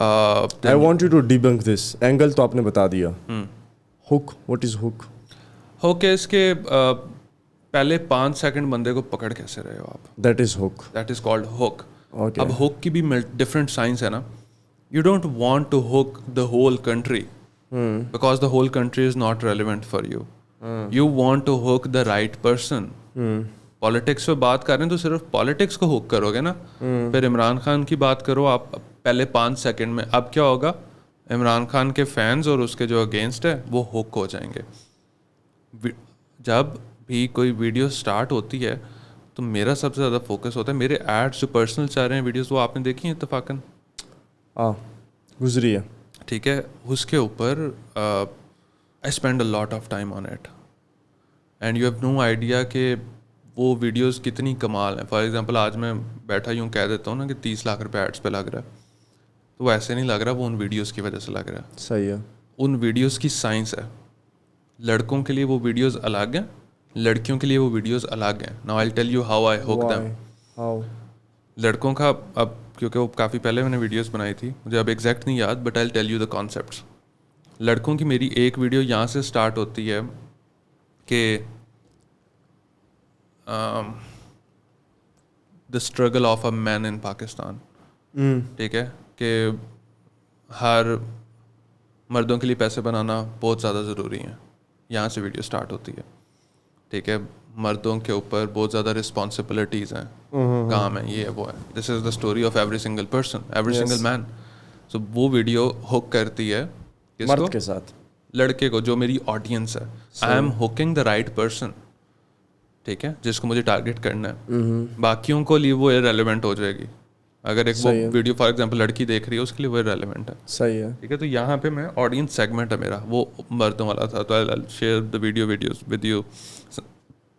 I want you to debunk this. Angle تو آپ نے بتا دیا. ہک, واٹ از ہک؟ ہک ہے اس کے پہلے 5 سیکنڈ بندے کو پکڑ کیسے رہے ہو آپ, that is hook. That is called hook. اب ہک کی بھی ڈفرینٹ سائنس ہے نا. You don't want to hook the whole country because the whole country is not relevant for you. You want to hook the right person. Politics پہ بات کر رہے ہیں تو صرف پالیٹکس کو ہوک کرو گے نا. پھر عمران خان کی بات کرو آپ پہلے 5 سیکنڈ میں, اب کیا ہوگا, عمران خان کے فینز اور اس کے جو اگینسٹ ہے وہ ہوک ہو جائیں گے. جب بھی کوئی ویڈیو سٹارٹ ہوتی ہے تو میرا سب سے زیادہ فوکس ہوتا ہے, میرے ایڈس جو پرسنل چاہ رہے ہیں ویڈیوز وہ آپ نے دیکھی ہیں اتفاقاً, گزری ہے, ٹھیک ہے, اس کے اوپر I spend a lot of time on it and you have no idea کہ وہ ویڈیوز کتنی کمال ہیں. فار ایگزامپل آج میں بیٹھا یوں کہہ دیتا ہوں نا کہ 30 لاکھ روپے ایڈس پہ لگ رہا ہے, تو وہ ایسے نہیں لگ رہا, وہ ان ویڈیوز کی وجہ سے لگ رہا ہے. صحیح ہے. ان ویڈیوز کی سائنس ہے. لڑکوں کے لیے وہ ویڈیوز الگ ہیں, لڑکیوں کے لیے وہ ویڈیوز الگ ہیں. Now I tell you how I hook them. لڑکوں کا اب کیونکہ وہ کافی پہلے میں نے ویڈیوز بنائی تھی, مجھے اب ایگزیکٹ نہیں یاد, but I tell you the concepts. لڑکوں کی میری ایک ویڈیو یہاں سے اسٹارٹ ہوتی ہے کہ دا اسٹرگل آف اے مین ان پاکستان. ٹھیک ہے, کہ ہر مردوں کے لیے پیسے بنانا بہت زیادہ ضروری ہیں, یہاں سے ویڈیو اسٹارٹ ہوتی ہے. ٹھیک ہے, مردوں کے اوپر بہت زیادہ رسپانسبلٹیز ہیں, کام ہے, یہ ہے, وہ ہے. This is the story of every single person, every single man. So وہ ویڈیو ہک کرتی ہے مرد کے ساتھ, لڑکے کو, جو میری آڈینس ہے. I am hooking the right person, ٹھیک ہے, جس کو مجھے ٹارگیٹ کرنا ہے. باقیوں کو لیے وہ ریلیونٹ ہو جائے گی. اگر ایک وہ ویڈیو فار ایگزامپل لڑکی دیکھ رہی ہے اس کے لیے وہ ریلیونٹ ہے. صحیح ہے, ٹھیک ہے. تو یہاں پہ میں آڈینس سیگمنٹ ہے میرا, وہ مردوں والا تھا. تو I share the videos with you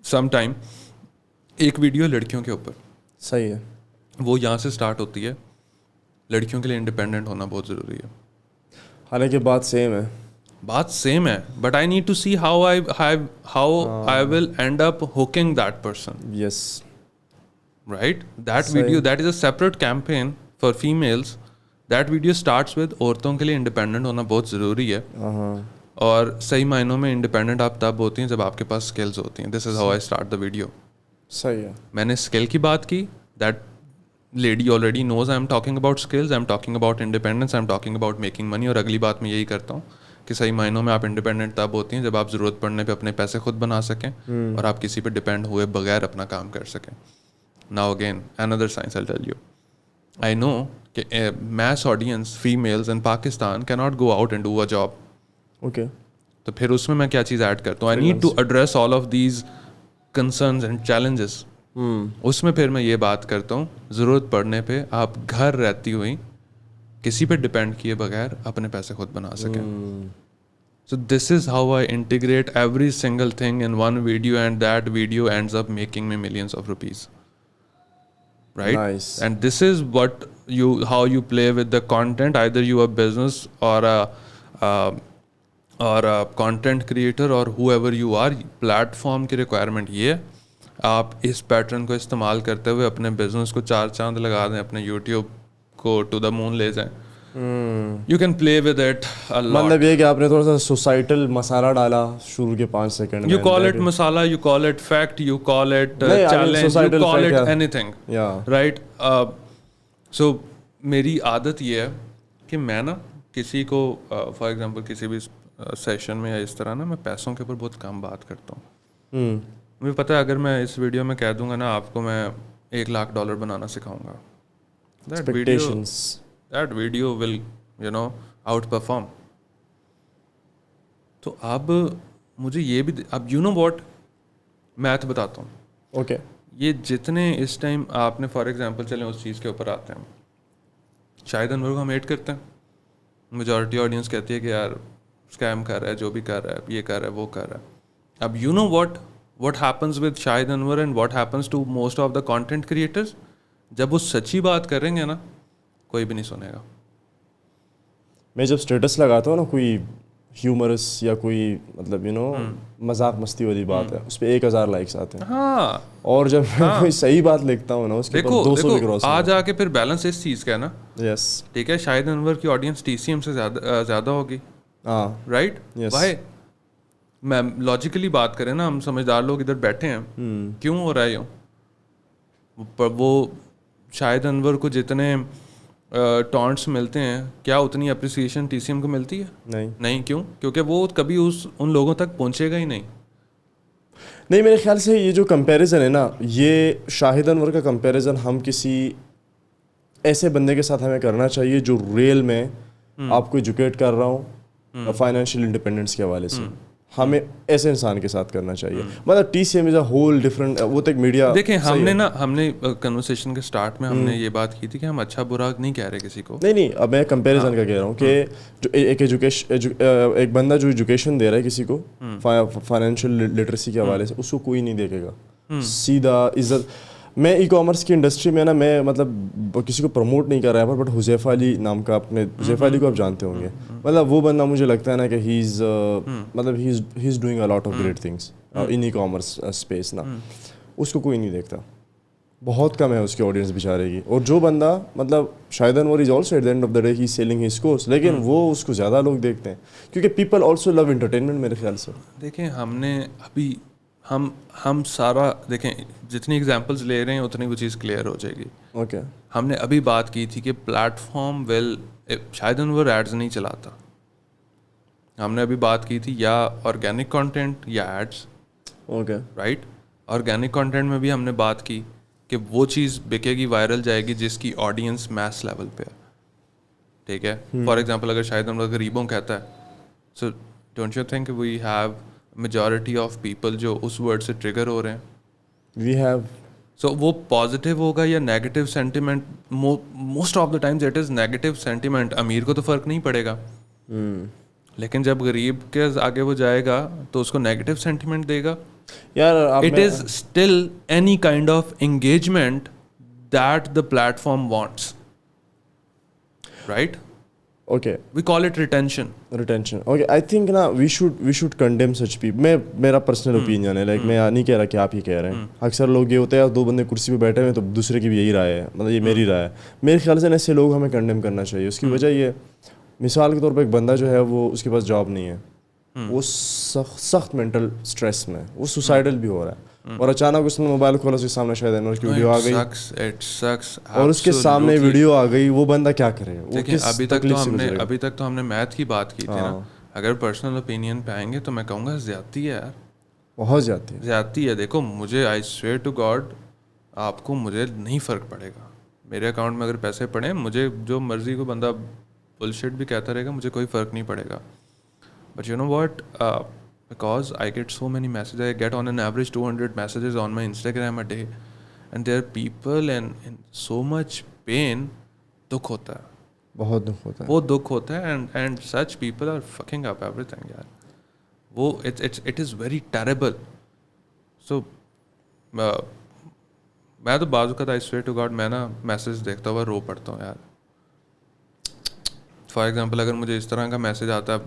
some time. ایک ویڈیو لڑکیوں کے اوپر, صحیح ہے, وہ یہاں سے اسٹارٹ ہوتی ہے. لڑکیوں کے لیے انڈیپینڈنٹ ہونا بہت ضروری ہے. حالانکہ بات سیم ہے, بات سیم ہے, but I need to see how I will end up hooking that person. Yes, right. That video, that is a separate campaign for females. That video starts with عورتوں کے لیے انڈیپینڈنٹ ہونا بہت ضروری ہے. اور صحیح معنوں میں انڈیپینڈنٹ آپ تب ہوتی ہیں جب آپ کے پاس اسکلز ہوتی ہیں. This is how I start the video. صحیح ہے. میں نے اسکل کی بات کی, that lady already knows I am talking about skills, I am talking about independence, I am talking about making money. اور اگلی بات میں یہی کرتا ہوں کہ صحیح معنوں میں آپ انڈیپینڈنٹ تب ہوتی ہیں جب آپ ضرورت پڑنے پہ اپنے پیسے خود بنا سکیں اور آپ کسی پہ ڈپینڈ ہوئے بغیر اپنا کام کر سکیں. Now again, another science I'll tell you. I know کہ mass audience females in Pakistan cannot go out and do a job. Okay. تو پھر اس میں میں کیا چیز ایڈ کرتا ہوں, I need to address all of these concerns and challenges. اس میں پھر میں یہ بات کرتا ہوں, ضرورت پڑنے پہ آپ گھر رہتی ہوئی کسی پہ ڈپینڈ کیے بغیر اپنے پیسے خود بنا سکیں. So this is how I integrate every single thing in one video, and that video ends up making me millions of rupees. Right? Nice. And this is how you play with the content. Either you are business or a content creator or whoever you are. Platform کی requirement یہ ہے, آپ اس pattern کو استعمال کرتے ہوئے اپنے business کو 4 چاند لگا دیں, اپنے یوٹیوب کو ٹو دا مون لے جائیں. You can play with it a lot. مطلب یہ کہ آپ نے تھوڑا سا سوسائٹل مسالہ ڈالا شروع کے 5 سیکنڈ میں. You call it masala, you call it fact, you call it challenge, you call it anything. Right? So میری عادت یہ ہے کہ میں نا کسی کو فار ایگزامپل کسی بھی سیشن میں یا اس طرح نا میں پیسوں کے اوپر بہت کم بات کرتا ہوں. مجھے پتہ ہے اگر میں اس ویڈیو میں کہہ دوں گا نا آپ کو میں $1,00,000 بنانا سکھاؤں گا, that video will outperform. تو اب مجھے یہ بھی اب what میتھ بتاتا ہوں. اوکے, یہ جتنے اس ٹائم آپ نے فار ایگزامپل چلیں اس چیز کے اوپر آتے ہیں, شاہد انور کو ہم ایڈ کرتے ہیں, میجورٹی آڈینس کہتی ہے کہ یار اسکیم کر رہا ہے, جو بھی کر رہا ہے, یہ کر رہا ہے, وہ کر رہا ہے. اب what happens with Shahid Anwar and what happens to most of the content creators, جب وہ سچی بات کریں گے نا کوئی بھی نہیں سنے گا. میں جب اسٹیٹس لگاتا ہوں نا کوئی ہیومرس یا کوئی مطلب مذاق مستی والی بات ہے, اس پہ 1,000 لائکس آتے ہیں. ہاں, اور جب میں کوئی صحیح بات لکھتا ہوں نا اس کے اوپر 200 بھی کراس. آ جا کے پھر بیلنس اس چیز کا ہے نا. یس, ٹھیک ہے, شاہد انور کی آڈینس TCM سے زیادہ ہوگی. ہاں, رائٹ. بھائی میں لاجیکلی بات کریں نا, ہم سمجھدار لوگ ادھر بیٹھے ہیں, کیوں ہو رہا ہے یوں؟ وہ شاہد انور کو جتنے ٹانٹس ملتے ہیں کیا اتنی اپریسیشن TCM کو ملتی ہے؟ نہیں. کیوں؟ کیونکہ وہ کبھی ان لوگوں تک پہنچے گا ہی نہیں. میرے خیال سے یہ جو کمپیریزن ہے نا, یہ شاہد انور کا کمپیریزن ہم کسی ایسے بندے کے ساتھ ہمیں کرنا چاہیے جو ریل میں آپ کو ایجوکیٹ کر رہا ہوں فائنینشیل انڈیپینڈنس کے حوالے سے. ہمیں ایسے انسان کے ساتھ کرنا چاہیے. مطلب TCM is a whole different, وہ تو ایک میڈیا. دیکھیں ہم نے کنورسیشن کے اسٹارٹ میں ہم نے یہ بات کی تھی کہ ہم اچھا برا نہیں کہہ رہے کسی کو. نہیں, اب میں کمپیریزن کا کہہ رہا ہوں کہ جو ایک بندہ جو ایجوکیشن دے رہا ہے کسی کو فائنینشیل لٹریسی کے حوالے سے, اس کو کوئی نہیں دیکھے گا. سیدھا عزت. میں ای کامرس کی انڈسٹری میں نا, میں مطلب کسی کو پروموٹ نہیں کر رہا ہے, بٹ حذیفہ علی نام کا, اپنے حذیفہ علی کو آپ جانتے ہوں گے. مطلب وہ بندہ مجھے لگتا ہے نا کہ he is doing a lot of great things in e commerce space نا. اس کو کوئی نہیں دیکھتا, بہت کم ہے اس کی آڈینس بیچارے کی. اور جو بندہ مطلب Shahid Anwar is also at the end of the day he is selling his course, لیکن وہ اس کو زیادہ لوگ دیکھتے ہیں کیونکہ پیپل آلسو لو انٹرٹینمنٹ میرے خیال سے. دیکھیں ہم نے ابھی ہم سارا دیکھیں جتنی ایگزامپلس لے رہے ہیں اتنی وہ چیز کلیئر ہو جائے گی. اوکے, ہم نے ابھی بات کی تھی کہ platform Shahid Anwar ads نہیں چلاتا. ہم نے ابھی بات کی تھی یا آرگینک کانٹینٹ یا ads. Okay, right. Organic content میں بھی ہم نے بات کی کہ وہ چیز بکے گی, وائرل جائے گی جس کی آڈینس میس لیول پہ ہے. ٹھیک ہے, فار ایگزامپل اگر شاہد انور غریبوں کہتا ہے, so don't you think we have majority of people جو اس ورڈ سے ٹریگر ہو رہے ہیں. We have. سو وہ پازیٹیو ہوگا یا negative sentiment? Most of the times it is negative sentiment. Amir کو تو فرق نہیں پڑے گا, لیکن جب غریب کے آگے وہ جائے گا تو اس کو نیگیٹو سینٹیمنٹ دے گا. یار it is still any kind of engagement that the platform wants. Right. Okay, we call it retention. Okay, I think نا we should condemn such people. میرا پرسنل اوپینین ہے, لائک میں نہیں کہہ رہا کہ آپ ہی کہہ رہے ہیں. اکثر لوگ یہ ہوتے ہیں 2 بندے کرسی پہ بیٹھے ہوئے تو دوسرے کی بھی یہی رائے ہے, مطلب یہ میری رائے ہے. میرے خیال سے ایسے لوگ ہمیں کنڈیم کرنا چاہیے. اس کی وجہ یہ, مثال کے طور پہ ایک بندہ جو ہے وہ اس کے پاس جاب نہیں ہے, وہ سخت مینٹل اسٹریس میں, وہ سوسائڈل بھی ہو رہا ہے, اور اچانک اس نے موبائل کھولا, اس کے سامنے شاید انور کی ویڈیو آ گئی, اور اس کے سامنے ویڈیو آ گئی, وہ بندہ کیا کرے؟ ابھی تک تو ہم نے میتھ کی بات کی تھی نا. اگر پرسنل اوپینین پہ آئیں گے تو میں کہوں گا زیادتی ہے یار, بہت زیادتی ہے. دیکھو مجھے آئی سویئر ٹو گاڈ آپ کو مجھے نہیں فرق پڑے گا. میرے اکاؤنٹ میں اگر پیسے پڑیں, مجھے جو مرضی کو بندہ بلشٹ بھی کہتا رہے گا, مجھے کوئی فرق نہیں پڑے گا. But you know what, because I get so many messages, I get on an average 200 messages on my Instagram a day, and there are people in so much pain. دکھ ہوتا ہے. بہت دکھ ہوتا ہے. وہ دکھ ہوتا ہے. And such people are fucking up ایوری تھنگ یار. وہ it is very terrible. So میں تو بعض اوقات آئی سویئر ٹو گاڈ میں نا میسیج دیکھتا ہوا رو پڑتا ہوں یار. فار ایگزامپل اگر مجھے اس طرح کا میسیج آتا ہے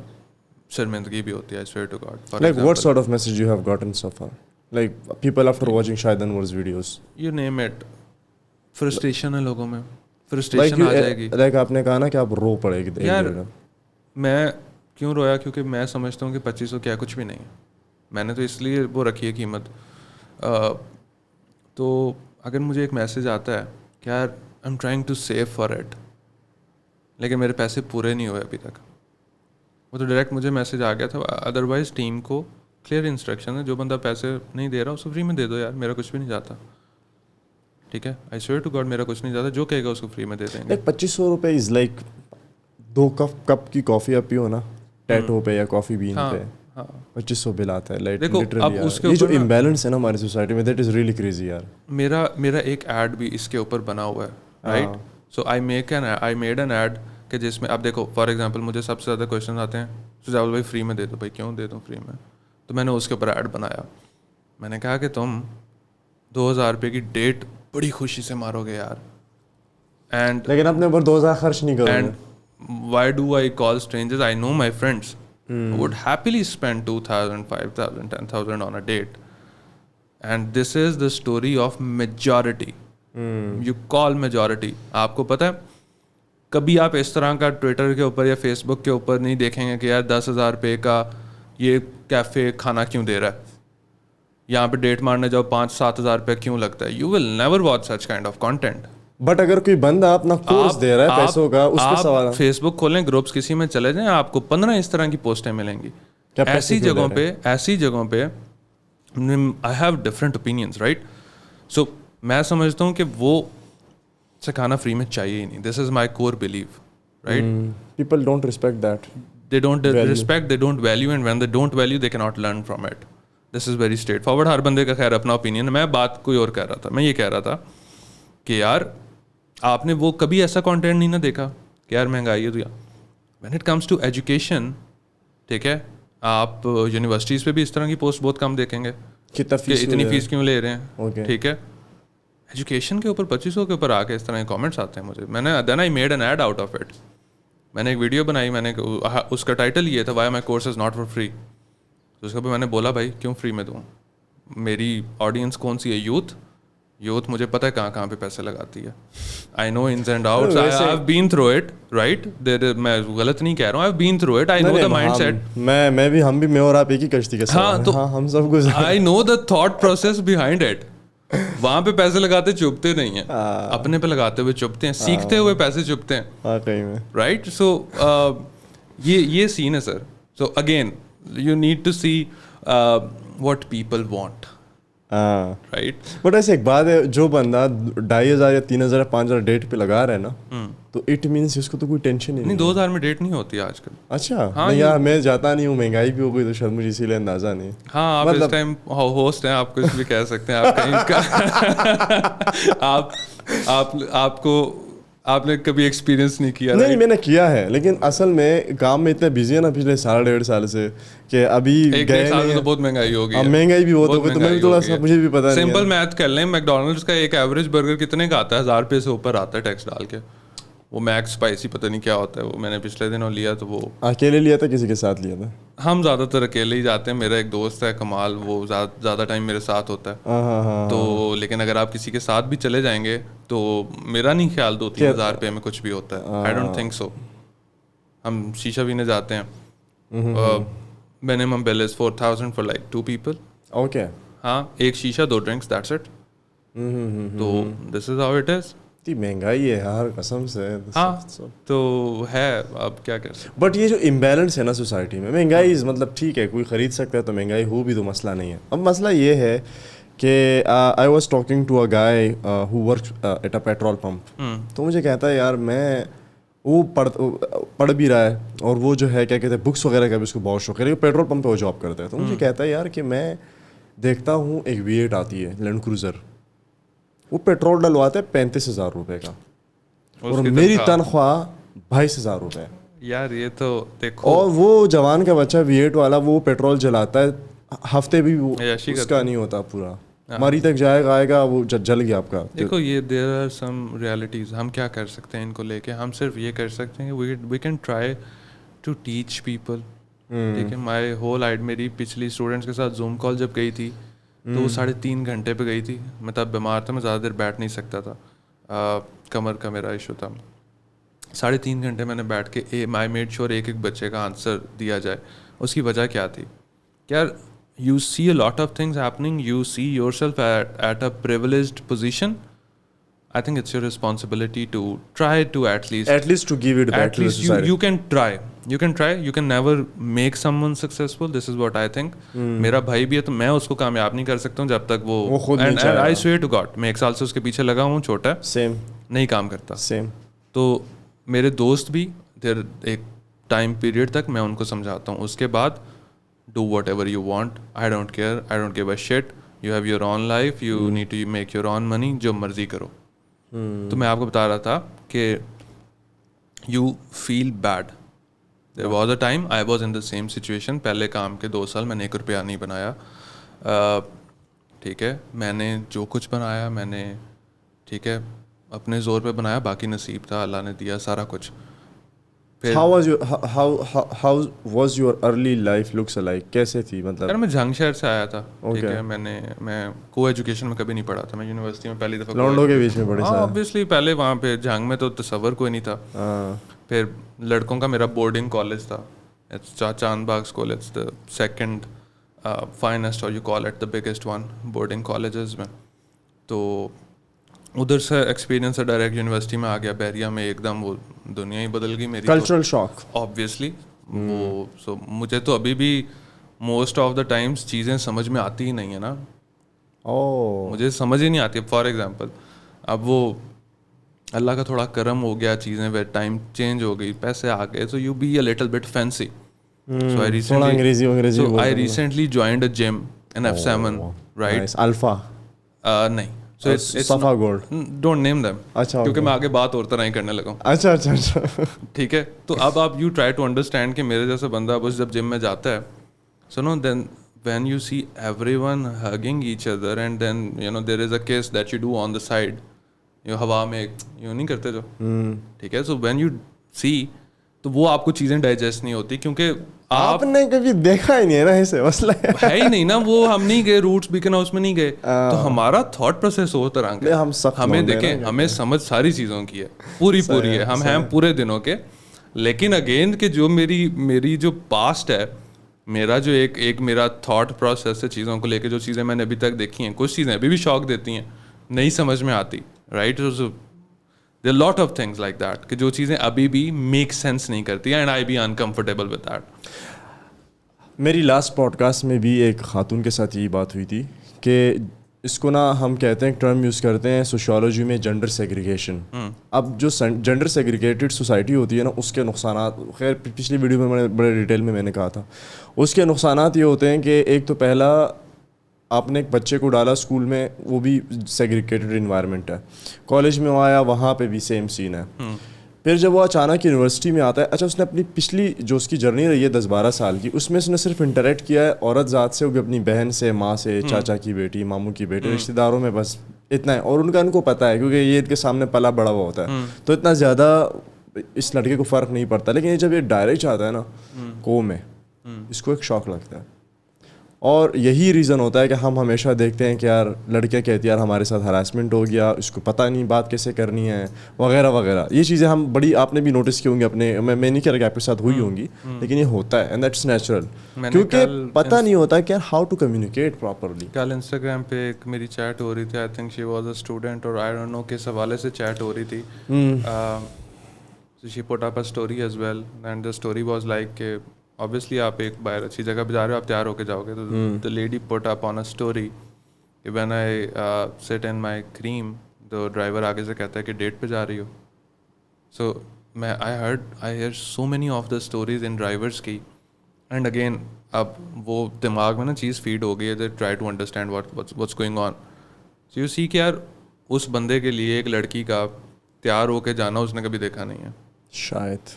شرمندگی بھی ہوتی ہے. I swear to God. Like what sort of message you have gotten so far? Like people after watching Shahid Anwar's videos. You name it. Frustration ہے لوگوں میں. فرسٹریشن آ جائے گی. لائک آپ نے کہا نا کہ آپ رو پڑے گی. یار میں کیوں رویا؟ کیونکہ میں سمجھتا ہوں کہ 2500 کیا کچھ بھی نہیں ہے. میں نے تو اس لیے وہ رکھی ہے قیمت. تو اگر مجھے ایک میسیج آتا ہے کہ یار I am trying to save for it لیکن میرے پیسے پورے نہیں ہوئے ابھی تک, وہ تو ڈائریکٹ مجھے میسیج آ گیا تھا. ادروائز ٹیم کو کلیئر انسٹرکشن ہے, جو بندہ پیسے نہیں دے رہا اس کو فری میں دے دو یار, میرا کچھ بھی نہیں جاتا. ٹھیک ہے, آئی سویئر ٹو گاڈ میرا کچھ نہیں جاتا, جو کہے گا اس کو فری میں دے دیں گے. 2500 روپے از لائک 2 کپ کی کافی آپ پیو نا ٹیٹو پہ یا کافی بین پہ 2500 بل آتا ہے. لائک یہ جو امبیلنس ہے نا ہماری سوسائٹی میں, دیٹ از ریئلی کریزی یار. میرا ایک ایڈ بھی اس کے اوپر بنا ہوا ہے, right. So I made an ad کہ جس میں آپ دیکھو فار ایگزامپل مجھے سب سے زیادہ کویشچن آتے ہیں سجاول بھائی فری میں دے دو. بھائی کیوں دے دوں فری میں؟ تو میں نے اس کے اوپر ایڈ بنایا. میں نے کہا کہ تم 2000 روپے کی ڈیٹ بڑی خوشی سے مارو گے یار, اینڈ لیکن اپنے اوپر 2000 خرچ نہیں کرو گے. And why do I call strangers? I know my friends would happily spend 2000, 5000, 10,000 on a date. And this is the story of majority. You call majority. آپ کو پتہ ہے کبھی آپ اس طرح کا ٹویٹر کے اوپر یا فیس بک کے اوپر نہیں دیکھیں گے کہ یار 10,000 روپے کا یہ کیفے کھانا کیوں دے رہا ہے, یہاں پہ ڈیٹ مارنے جاؤ 5-7 ہزار روپے کیوں لگتا ہے. You will never watch such kind of content. But اگر کوئی بندہ اپنا کورس دے رہا ہے پیسوں کا, اس پہ سوال ہے. فیس بک کھولیں, گروپس کسی میں چلے جائیں, آپ کو 15 اس طرح کی پوسٹیں ملیں گی. ایسی جگہوں پہ I have different opinions, right. So میں سمجھتا ہوں کہ وہ سکھانا فری میں چاہیے ہی نہیں. This is my core value, right. People don't respect that. They don't respect, they don't value, and when they don't value they cannot learn from it. This is very straightforward. ہر بندے کا خیر اپنا opinion ہے. میں بات کوئی اور کہہ رہا تھا. میں یہ کہہ رہا تھا کہ یار آپ نے وہ کبھی ایسا کانٹینٹ نہیں نہ دیکھا کہ یار مہنگائی ہے تو یار when it comes to education, ٹھیک ہے, آپ یونیورسٹیز پہ بھی اس طرح کی پوسٹ بہت کم دیکھیں گے کہ اتنی فیس کیوں لے رہے ہیں. ٹھیک ہے, ایجوکیشن کے اوپر 2500 کے اوپر آ کے اس طرح کے کامنٹس آتے ہیں مجھے. میں نے then I made an ad out of it. میں نے ایک ویڈیو بنائی, میں نے اس کا ٹائٹل یہ تھا why my course is not for free. تو اس کے اوپر میں نے بولا بھائی کیوں فری میں دوں, میری آڈینس کون سی ہے؟ یوتھ مجھے پتہ ہے کہاں پہ پیسے لگاتی ہے. I know ins and outs, I have been through it, right. میں غلط نہیں کہہ رہا ہوں, I have been through it, I know the mindset. میں بھی, ہم بھی, میں اور آپ ایک ہی کشتی کے ساتھ ہیں. ہاں ہم سب کچھ, I know the thought process behind it. وہاں پہ پیسے لگاتے چبھتے نہیں ہیں, اپنے پہ لگاتے ہوئے چبھتے ہیں, سیکھتے ہوئے پیسے چبھتے ہیں, واقعی میں, رائٹ. سو یہ سین ہے sir. So again you need to see what people want, right. But ایسے ایک بات ہے, جو بندہ 2500 یا 3000 یا 5000 ڈیٹ پہ لگا رہا ہے نا, تو اٹ مینس اس کو تو کوئی ٹینشن ہی نہیں. 2000 میں ڈیٹ نہیں ہوتی آج کل. اچھا, یار میں جاتا نہیں ہوں, مہنگائی بھی ہو گئی تو شاید مجھے اسی لیے اندازہ نہیں. ہاں آپ اس ٹائم ہوسٹ ہیں, آپ کچھ بھی کہہ سکتے ہیں. آپ کہیں آپ کو آپ نے کبھی ایکسپیرینس نہیں کیا؟ نہیں, میں نے کیا ہے, لیکن اصل میں کام میں اتنے بزی ہے نا پچھلے 1.5 سال سے کہ ابھی گئے نہیں. تو بہت مہنگائی ہوگی, مہنگائی بھی بہت ہوگی, تو میں بھی تھوڑا سا, مجھے بھی پتا نہیں. سمپل میتھ کر لیں, میکڈونلڈس کا ایک ایوریج برگر کتنے کا آتا ہے؟ 1000 روپے سے اوپر آتا ہے ٹیکس ڈال کے. وہ میکس اسپائسی پتہ نہیں کیا ہوتا ہے. وہ میں نے پچھلے دنوں لیا, تو وہ اکیلے لیا تھا کسی کے ساتھ لیا تھا؟ ہم زیادہ تر اکیلے ہی جاتے ہیں. میرا ایک دوست ہے کمال, وہ زیادہ ٹائم میرے ساتھ ہوتا ہے. تو لیکن اگر آپ کسی کے ساتھ بھی چلے جائیں گے تو میرا نہیں خیال 2-3 ہزار روپے میں کچھ بھی ہوتا ہے. I don't think so. ہم شیشہ پینے جاتے ہیں, minimum bill is 4000 for like 2 people. Okay, ہاں, ایک شیشہ 2 ڈرنکس, that's it. تو this is how it is. مہنگائی ہے یار قسم سے. ہاں تو ہے, اب کیا کر سکتے. بٹ یہ جو امبیلنس ہے نا سوسائٹی میں, مہنگائی مطلب ٹھیک ہے کوئی خرید سکتا ہے تو مہنگائی ہو بھی تو مسئلہ نہیں ہے. اب مسئلہ یہ ہے کہ I was talking to a guy who work at a petrol pump. تو مجھے کہتا ہے یار میں وہ پڑھ بھی رہا ہے, اور وہ جو ہے کیا کہتے ہیں بکس وغیرہ کا بھی اس کو بہت شوق ہے, لیکن پیٹرول پمپ پہ وہ جاب کرتا ہے. تو مجھے کہتا ہے یار کہ میں دیکھتا ہوں ایک V8 آتی ہے لینڈ کروزر, وہ پیٹرول ڈلواتے ہیں 35,000 روپے کا, اور میری تنخواہ ₹22,000. یار یہ تو دیکھو, اور وہ جوان کا بچہ V8 والا وہ پیٹرول جلاتا ہے, ہفتے بھی وہ اس کا نہیں ہوتا پورا, مری تک جائے گا, آئے گا, وہ جل گیا آپ کا. دیکھو یہ دیر آر سم ریالٹیز. ہم کیا کر سکتے ہیں ان کو لے کے؟ ہم صرف یہ کر سکتے ہیں we can try to teach people. ٹھیک ہے, مائی ہول میری پچھلی اسٹوڈنٹس کے ساتھ زوم کال جب گئی تھی تو وہ 3.5 گھنٹے پہ گئی تھی. میں تب بیمار تھا, میں زیادہ دیر بیٹھ نہیں سکتا تھا, کمر کا میرا ایشو تھا. 3.5 گھنٹے میں نے بیٹھ کے آئی میڈ شیور ایک بچے کا آنسر دیا جائے. اس کی وجہ کیا تھی؟ کیا you see a lot of things happening, you see yourself at a privileged position. I think it's your responsibility to try to at least to give it back to the society. you can try, you can never make someone successful. This is what I think. میرا بھائی بھی ہے تو میں اس کو کامیاب نہیں کر سکتا ہوں جب تک وہ خود نہیں چاہے. I swear to God, میں 1 سال سے اس کے پیچھے لگا ہوں, چھوٹا ہے, سیم نہیں کام کرتا. سیم. تو میرے دوست بھی ایک ٹائم پیریڈ تک میں ان کو سمجھاتا ہوں, اس کے بعد do whatever you want, I don't care, I don't give a shit, you have your own life, you need to make your own money, جو مرضی کرو. تو میں آپ کو بتا رہا تھا کہ you feel bad. There was a time I was in the same situation. پہلے کام کے 2 سال میں نے 1 روپیہ نہیں بنایا. ٹھیک ہے, میں نے جو کچھ بنایا میں نے, ٹھیک ہے, اپنے زور پہ بنایا, باقی نصیب تھا, اللہ نے دیا سارا کچھ. How was your early life looks like? کیسے تھی مطلب؟ یار میں جھنگ شہر سے آیا تھا. ٹھیک ہے, میں کو ایجوکیشن میں کبھی نہیں پڑھا تھا. میں یونیورسٹی میں پہلی دفعہ لونڈوں کے بیچ میں پڑھے. آبویسلی پہلے وہاں پہ جھنگ میں تو تصور کوئی نہیں تھا. پھر لڑکوں کا میرا بورڈنگ کالج تھا, Chand Bagh school. It's the second finest اور you call it the biggest one boarding colleges میں. تو ادھر سے ایکسپیرینس ہے, ڈائریکٹ یونیورسٹی میں آ گیا بحریہ میں, ایک دم وہ دنیا ہی بدل گئی میری. کلچرل شاک آبویسلی وہ. سو مجھے تو ابھی بھی موسٹ آف دا ٹائمس چیزیں سمجھ میں آتی ہی نہیں ہے نا. مجھے سمجھ ہی نہیں آتی. فار ایگزامپل اب وہ اللہ کا تھوڑا کرم ہو گیا, چیزیں ٹائم چینج ہو گئی, پیسے آ گئے, so you be a little bit fancy. So I recently joined a gym in F7, right, Alpha نہیں, Safa gold, don't name them, اچھا, کیونکہ میں آگے بات اور طرح ہی کرنے لگا ہوں. اچھا اچھا اچھا, ٹھیک ہے. تو اب آپ یو ٹرائی ٹو انڈرسٹینڈ کہ میرے جیسا بندہ بس جب جم میں جاتا ہے, سنو, then when you see everyone hugging each other and then you know there is a case that you do on the side, you ہوا میں یوں نہیں کرتے جو, ٹھیک ہے. سو وین یو سی, تو وہ آپ کو چیزیں ڈائجسٹ نہیں ہوتی, کیونکہ آپ نے کبھی دیکھا ہی نہیں ہے نا, ایسے مسئلہ ہے ہی نہیں نا. وہ ہم نہیں گئے روٹس بیکن ہاؤس میں نہیں گئے, تو ہمارا تھاٹ پروسیس ہو طرح کا. ہمیں دیکھیں, ہمیں سمجھ ساری چیزوں کی ہے, پوری ہے, ہم ہیں پورے دنوں کے. لیکن اگین کہ جو میری جو پاسٹ ہے, میرا جو ایک میرا تھاٹ پروسیس ہے چیزوں کو لے کے, جو چیزیں میں نے ابھی تک دیکھی ہیں, کچھ چیزیں ابھی بھی شوق دیتی ہیں, نہیں سمجھ میں آتی, right. There are a lot of things like that کہ جو چیزیں ابھی بھی میک سینس نہیں کرتی, and I be uncomfortable with that. میری لاسٹ پوڈ کاسٹ میں بھی ایک خاتون کے ساتھ یہی بات ہوئی تھی کہ اس کو نا ہم کہتے ہیں, ٹرم یوز کرتے ہیں سوشیولوجی میں, جینڈر سیگریگیشن. اب جو جینڈر سیگریگیٹڈ سوسائٹی ہوتی ہے نا, اس کے نقصانات, خیر پچھلی ویڈیو میں بڑے ڈیٹیل میں نے کہا تھا, اس کے نقصانات یہ ہوتے ہیں کہ ایک تو پہلا, آپ نے ایک بچے کو ڈالا اسکول میں, وہ بھی سیگریگیٹڈ انوائرمنٹ ہے, کالج میں آیا وہاں پہ بھی سیم سین ہے. پھر جب وہ اچانک یونیورسٹی میں آتا ہے, اچھا اس نے اپنی پچھلی جو اس کی جرنی رہی ہے 10-12 سال کی, اس میں اس نے صرف انٹریکٹ کیا ہے عورت ذات سے, وہ بھی اپنی بہن سے, ماں سے, چاچا کی بیٹی, ماموں کی بیٹی, رشتہ داروں میں, بس اتنا ہے. اور ان کو پتہ ہے کیونکہ یہ ان کے سامنے پلا بڑا ہوا ہوتا ہے, تو اتنا زیادہ اس لڑکے کو فرق نہیں پڑتا. لیکن یہ جب یہ ڈائریکٹ آتا ہے نا کو میں, اس کو ایک شوق لگتا ہے. اور یہی ریزن ہوتا ہے کہ ہم ہمیشہ دیکھتے ہیں کہ یار لڑکیاں کہتی ہیں یار ہمارے ساتھ ہراسمنٹ ہو گیا, اس کو پتہ نہیں بات کیسے کرنی ہے, وغیرہ وغیرہ. یہ چیزیں ہم بڑی, آپ نے بھی نوٹس کی ہوں گی اپنے, میں نہیں کہہ رہا کہ آپ کے ساتھ ہوئی ہوں گی, لیکن یہ ہوتا ہے, اینڈ دیٹس نیچرل, کیونکہ پتہ نہیں ہوتا کہ ہاؤ ٹو کمیونیکیٹ پراپرلی. کل انسٹاگرام پہ ایک میری چیٹ ہو رہی تھی, I think she was a student, اور آئی ڈونٹ نو کس حوالے سے چیٹ ہو رہی تھی. She put up a story as well, and the story was like کہ obviously آپ ایک باہر اچھی جگہ پہ جا رہے ہو, آپ تیار ہو کے جاؤ گے, تو the lady put up on a story کہ when I sit in my cream, تو ڈرائیور آگے سے کہتا ہے کہ ڈیٹ پہ جا رہی ہو. سو میں I hear so many of the stories in drivers کی, اینڈ اگین اب وہ دماغ میں نا چیز فیڈ ہو گئی ہے, they try to understand what's going on. So you see کہ یار اس بندے کے لیے ایک لڑکی کا تیار ہو کے جانا اس نے کبھی دیکھا نہیں ہے, شاید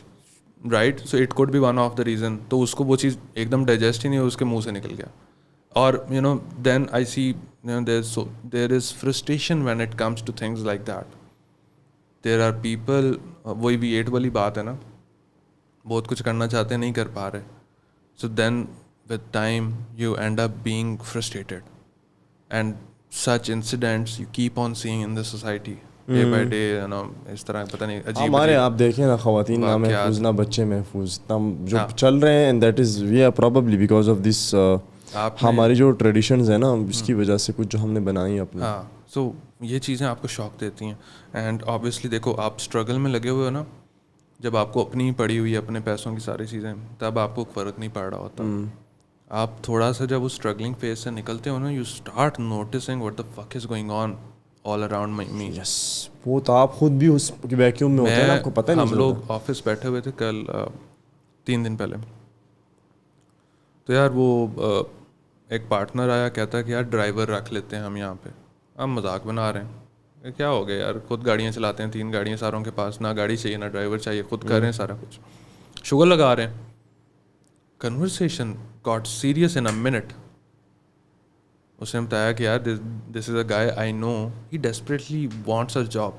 right. So it could be one of the reason. تو اس کو وہ چیز ایک دم ڈائجسٹ ہی نہیں ہوئی, اس کے منہ سے نکل گیا. اور then I see there is frustration when it comes to things like that. There are people, وہی V8 والی بات ہے نا, بہت کچھ کرنا چاہتے ہیں نہیں کر پا رہے. So then with time you end up being frustrated, and such incidents you keep on seeing in the society day by day. اس طرح پتہ نہیں عجیب ہمارے آپ دیکھیں نا, خواتین نہ محفوظ نہ بچے محفوظ, جو چل رہے ہیں, and that is we are probably because of this ہماری جو ٹریڈیشنز ہیں نا, اس کی وجہ سے کچھ جو ہم نے بنائی اپنی. ہاں. سو یہ چیزیں آپ کو شوق دیتی ہیں. اینڈ آبویسلی دیکھو آپ اسٹرگل میں لگے ہوئے ہو نا, جب آپ کو اپنی پڑی ہوئی اپنے پیسوں کی ساری چیزیں, تب آپ کو فرق نہیں پڑ رہا ہوتا. آپ تھوڑا سا جب اس اسٹرگلنگ فیز سے نکلتے ہو نا, you start noticing what the fuck is going on all around me. یس, وہ تو آپ خود بھی اس ویکیوم میں ہوتے ہیں, آپ کو پتہ نہیں. ہم لوگ آفس بیٹھے ہوئے تھے کل 3 دن پہلے, تو یار وہ ایک پارٹنر آیا, کہتا ہے کہ یار ڈرائیور رکھ لیتے ہیں ہم یہاں پہ. ہم مذاق بنا رہے ہیں, کیا ہو گیا یار, خود گاڑیاں چلاتے ہیں, 3 گاڑیاں ساروں کے پاس, نہ گاڑی چاہیے نہ ڈرائیور چاہیے, خود کر رہے ہیں سارا کچھ, شوگر لگا رہے ہیں. Conversation got serious in a minute. اس نے بتایا کہ یار this is a guy I know he desperately wants a job,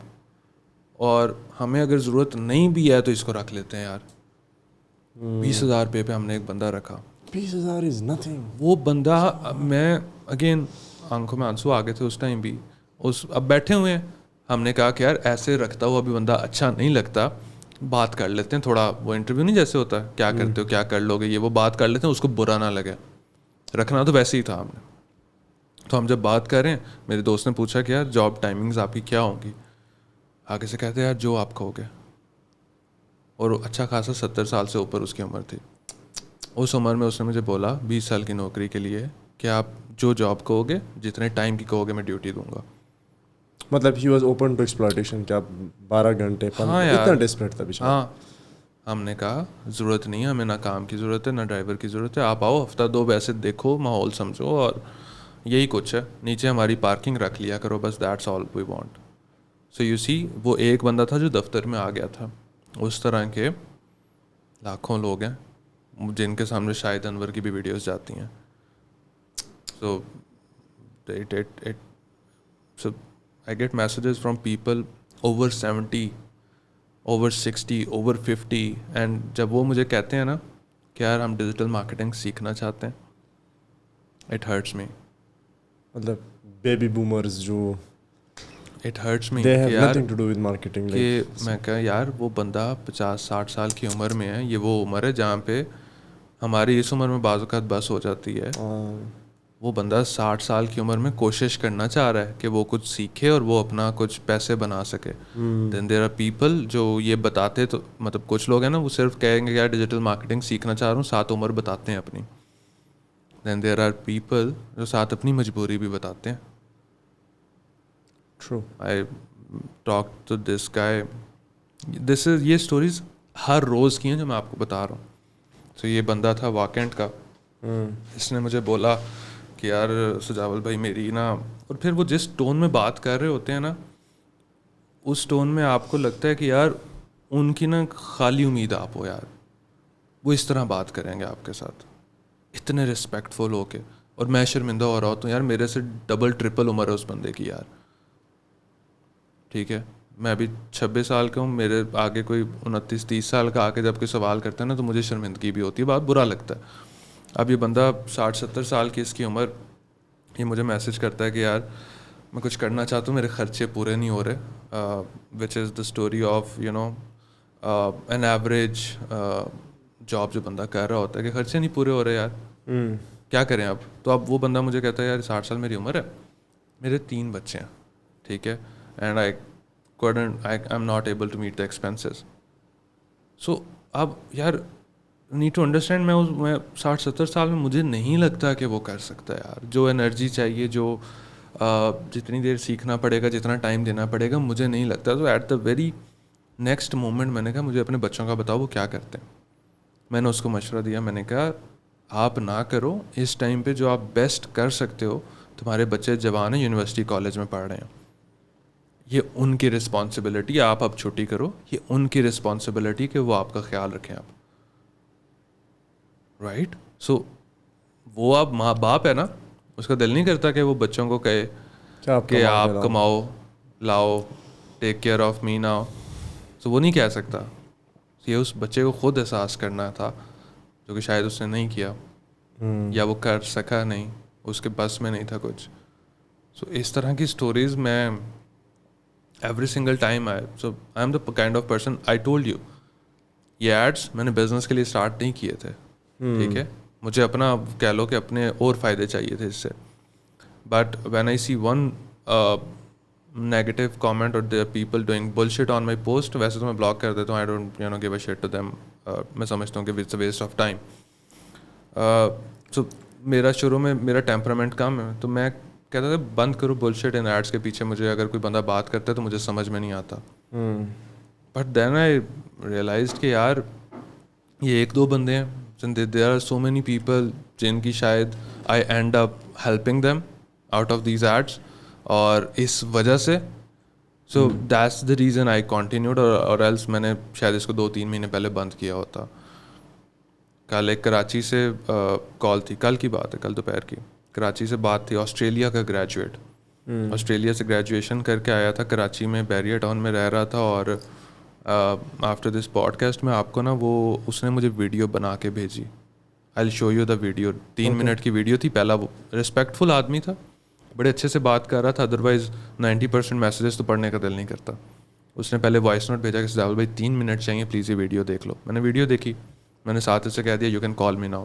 اور ہمیں اگر ضرورت نہیں بھی ہے تو اس کو رکھ لیتے ہیں یار. 20,000 روپے پہ ہم نے ایک بندہ رکھا. 20,000 از نتھنگ. وہ بندہ, میں اگین آنکھوں میں آنسو آ گئے تھے اس ٹائم بھی. اب بیٹھے ہوئے ہیں, ہم نے کہا کہ یار ایسے رکھتا ہوا بھی بندہ اچھا نہیں لگتا, بات کر لیتے ہیں تھوڑا. وہ انٹرویو نہیں جیسے ہوتا ہے, کیا کرتے ہو, کیا کر لو گے, یہ وہ بات کر لیتے ہیں, اس کو برا نہ لگے. رکھنا تو ویسے ہی تھا ہم نے. تو ہم جب بات کر رہے ہیں, میرے دوست نے پوچھا کہ یار جاب ٹائمنگز آپ کی کیا ہوں گی. آگے سے کہتے ہیں یار جو آپ کہو گے. اور اچھا خاصا 70 سال سے اوپر اس کی عمر تھی. اس عمر میں اس نے مجھے بولا 20 سال کی نوکری کے لیے کہ آپ جو جاب کہو گے, جتنے ٹائم کی کہو گے, میں ڈیوٹی دوں گا. مطلب he was open to exploitation, کیا 12 گھنٹے, اتنا ڈیسپریٹ تھا بیچارہ. ہاں, ہم نے کہا ضرورت نہیں ہے ہمیں, نہ کام کی ضرورت ہے نہ ڈرائیور کی ضرورت ہے, آپ آؤ ہفتہ 2 ویسے دیکھو, ماحول سمجھو, اور یہی کچھ ہے. نیچے ہماری پارکنگ رکھ لیا کرو, بس that's all we want. So you see, وہ ایک بندہ تھا جو دفتر میں آ گیا تھا. اس طرح کے لاکھوں لوگ ہیں جن کے سامنے شاہد انور کی بھی ویڈیوز جاتی ہیں. سو I get messages from people over 70, over 60, over 50, and جب وہ مجھے کہتے ہیں نا کہ یار ہم ڈیجیٹل مارکیٹنگ سیکھنا چاہتے ہیں, it hurts me. مطلب بیبی بومرز جو it hurts me they have nothing to do with marketing. کہ میں کہا یار وہ بندہ 50-60 سال کی عمر میں ہے, یہ وہ عمر ہے جہاں پہ ہماری اس عمر میں بعض اوقات بس ہو جاتی ہے. وہ بندہ 60 سال کی عمر میں کوشش کرنا چاہ رہا ہے کہ وہ کچھ سیکھے اور وہ اپنا کچھ پیسے بنا سکے. دین دیر آر پیپل جو یہ بتاتے, تو مطلب کچھ لوگ ہیں نا وہ صرف کہیں گے کہ یار ڈیجیٹل مارکیٹنگ سیکھنا چاہ رہا ہوں, ساتھ عمر بتاتے ہیں اپنی. دین دیر آر پیپل جو ساتھ اپنی مجبوری بھی بتاتے ہیں. True. I talked to this guy. یہ اسٹوریز ہر روز کی ہیں جو میں آپ کو بتا رہا ہوں. تو یہ بندہ تھا واکنڈ کا. اس نے مجھے بولا کہ یار سجاول بھائی میری نا, اور پھر وہ جس ٹون میں بات کر رہے ہوتے ہیں نا, اس ٹون میں آپ کو لگتا ہے کہ یار ان کی نا خالی امید آپ ہو یار, وہ اس طرح بات کریں گے آپ کے ساتھ اتنے رسپیکٹ فل ہو کے. اور میں شرمندہ ہو رہا ہوتا ہوں یار, میرے سے ڈبل ٹرپل عمر ہے اس بندے کی یار. ٹھیک ہے, میں ابھی 26 سال کا ہوں, میرے آگے کوئی 29-30 سال کا آ کے جب کوئی سوال کرتا ہے نا تو مجھے شرمندگی بھی ہوتی ہے, بہت برا لگتا ہے. اب یہ بندہ 60-70 سال کی اس کی عمر, یہ مجھے میسج کرتا ہے کہ یار میں کچھ کرنا چاہتا ہوں, میرے خرچے پورے نہیں ہو رہے, which is the story of an average job جو بندہ کر رہا ہوتا ہے کہ خرچے نہیں پورے ہو رہے یار, کیا کریں اب. تو اب وہ بندہ مجھے کہتا ہے یار 60 سال میری عمر ہے, میرے 3 بچے ہیں, ٹھیک ہے, and I'm not able to meet the expenses. So اب یار نیڈ ٹو انڈرسٹینڈ, میں 60-70 سال میں مجھے نہیں لگتا کہ وہ کر سکتا ہے یار. جو انرجی چاہیے, جو جتنی دیر سیکھنا پڑے گا, جتنا ٹائم دینا پڑے گا, مجھے نہیں لگتا. تو at the very next moment میں نے کہا مجھے اپنے بچوں کا بتاؤ وہ کیا کرتے ہیں. میں نے اس کو مشورہ دیا, میں نے کہا آپ نہ کرو اس ٹائم پہ, جو آپ بیسٹ کر سکتے ہو, تمہارے بچے جوان ہیں, یونیورسٹی کالج میں پڑھ رہے ہیں, یہ ان کی رسپانسبلٹی, آپ اب چھٹی کرو, یہ ان کی رسپانسبلٹی کہ وہ آپ کا خیال رکھیں آپ, رائٹ. سو وہ آپ ماں باپ ہے نا, اس کا دل نہیں کرتا کہ وہ بچوں کو کہے کہ آپ کماؤ لاؤ, take care of me now. So وہ نہیں کہہ سکتا, یہ اس بچے کو خود احساس کرنا تھا جو کہ شاید اس نے نہیں کیا, یا وہ کر سکا نہیں, اس کے بس میں نہیں تھا کچھ. سو اس طرح کی سٹوریز میں ایوری سنگل ٹائم آئے. So I am the kind of person, I told you, یہ ایڈس میں نے بزنس کے لیے اسٹارٹ نہیں کیے تھے, ٹھیک ہے, مجھے اپنا کہہ لو کہ اپنے اور فائدے چاہیے تھے اس سے. But when I see one negative comment اور there people doing bullshit on my post, ویسے تو میں بلاک کر دیتا ہوں, I don't you know give a shit to them. میں سمجھتا ہوں کہ it's a waste of time. So میرا شروع میں میرا ٹیمپرامنٹ کم ہے, تو میں کہتا تھا بند کرو بل شٹ ان ایڈس کے پیچھے. مجھے اگر کوئی بندہ بات کرتا ہے تو مجھے سمجھ میں نہیں آتا. بٹ دین آئی ریئلائزڈ کہ یار یہ ایک دو بندے ہیں, there are so many people جن کی شاید I end up helping them out of these ads, اور اس وجہ سے so that's the reason I continued. اور ایلس میں نے شاید اس کو 2-3 مہینے پہلے بند کیا ہوتا. کل ایک کراچی سے کال تھی, کل کی بات ہے, کل دوپہر کی, کراچی سے بات تھی, آسٹریلیا کا گریجویٹ, آسٹریلیا سے گریجویشن کر کے آیا تھا, کراچی میں بیریا ٹاؤن میں رہ رہا تھا. اور آفٹر دس پوڈ کاسٹ میں آپ کو نا وہ اس نے مجھے ویڈیو بنا کے بھیجی, I show you the video. 3 minute کی ویڈیو تھی. پہلا وہ رسپیکٹفل آدمی تھا, بڑے اچھے سے بات کر رہا تھا, ادروائز 90% میسیجز تو پڑھنے کا دل نہیں کرتا. اس نے پہلے وائس نوٹ بھیجا کہ سجاول بھائی 3 منٹ چاہیے پلیز, یہ ویڈیو دیکھ لو. میں نے ویڈیو دیکھی, میں نے ساتھ سے کہہ دیا you can call me now.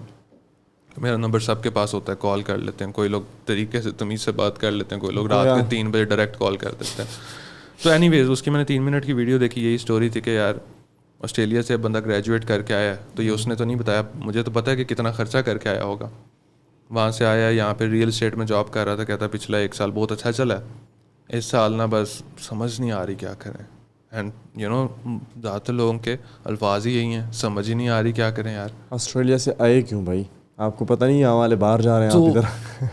میرا نمبر سب کے پاس ہوتا ہے, کال کر لیتے ہیں, کوئی لوگ طریقے سے تمیز سے بات کر لیتے ہیں, کوئی لوگ رات کے 3 بجے ڈائریکٹ کال کر دیتے ہیں. تو اینی ویز اس کی میں نے 3 منٹ کی ویڈیو دیکھی. یہی اسٹوری تھی کہ یار آسٹریلیا سے بندہ گریجویٹ کر کے آیا ہے, تو یہ اس نے تو نہیں بتایا, مجھے تو پتہ ہے کہ کتنا خرچہ کر کے آیا ہوگا. وہاں سے آیا, یہاں پہ ریئل اسٹیٹ میں جاب کر رہا تھا, کہتا پچھلا 1 سال بہت اچھا چلا ہے, اس سال نا بس سمجھ نہیں آ رہی کیا کریں. اینڈ یو نو زیادہ تر لوگوں کے الفاظ ہی یہی ہیں, سمجھ ہی نہیں آ رہی کیا کریں یار. آسٹریلیا سے آئے کیوں بھائی, آپ کو پتہ نہیں یہاں والے باہر جا رہے ہیں آپ ادھر.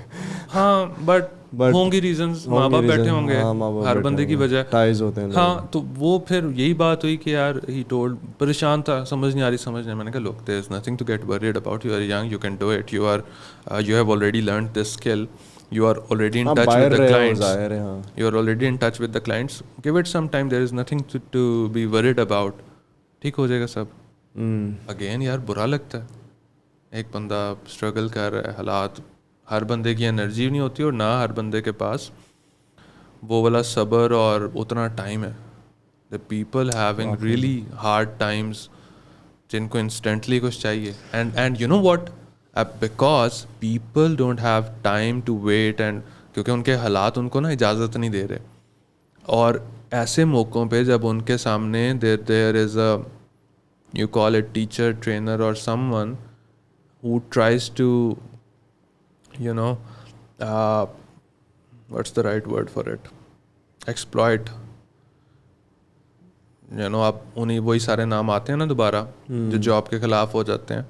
ہاں بٹ ہوں گی ریزنس, ماں باپ بیٹھے ہوں گے, ہر بندے کی وجہ ٹائز ہوتے ہیں. ہاں تو وہ پھر یہی بات ہوئی کہ یار ہی ٹولڈ, پریشان تھا, سمجھ نہیں آ رہی, سمجھ نہیں. میں نے کہا look there is nothing to get worried about, you are young, you can do it, you have already learned this skill, you are already in touch with the clients, you are already in touch with the clients, give it some time, there is nothing to be worried about, ٹھیک ہو جائے گا سب. Again یار برا لگتا ہے, ایک بندہ struggle کر رہا ہے, حالات, ہر بندے کی انرجی نہیں ہوتی, اور نہ ہر بندے کے پاس وہ والا صبر اور اتنا ٹائم ہے. the people having really hard times, جن کو انسٹنٹلی کچھ چاہیے, and you know what, because people don't have time to wait, and کیونکہ ان کے حالات ان کو نا اجازت نہیں دے رہے. اور ایسے موقعوں پہ جب ان کے سامنے there is a, you call it teacher, trainer or someone who tries to, you know, what's the right word for it, exploit, you know, آپ انہیں وہی سارے نام آتے ہیں نا دوبارہ جو جاب کے خلاف ہو جاتے ہیں.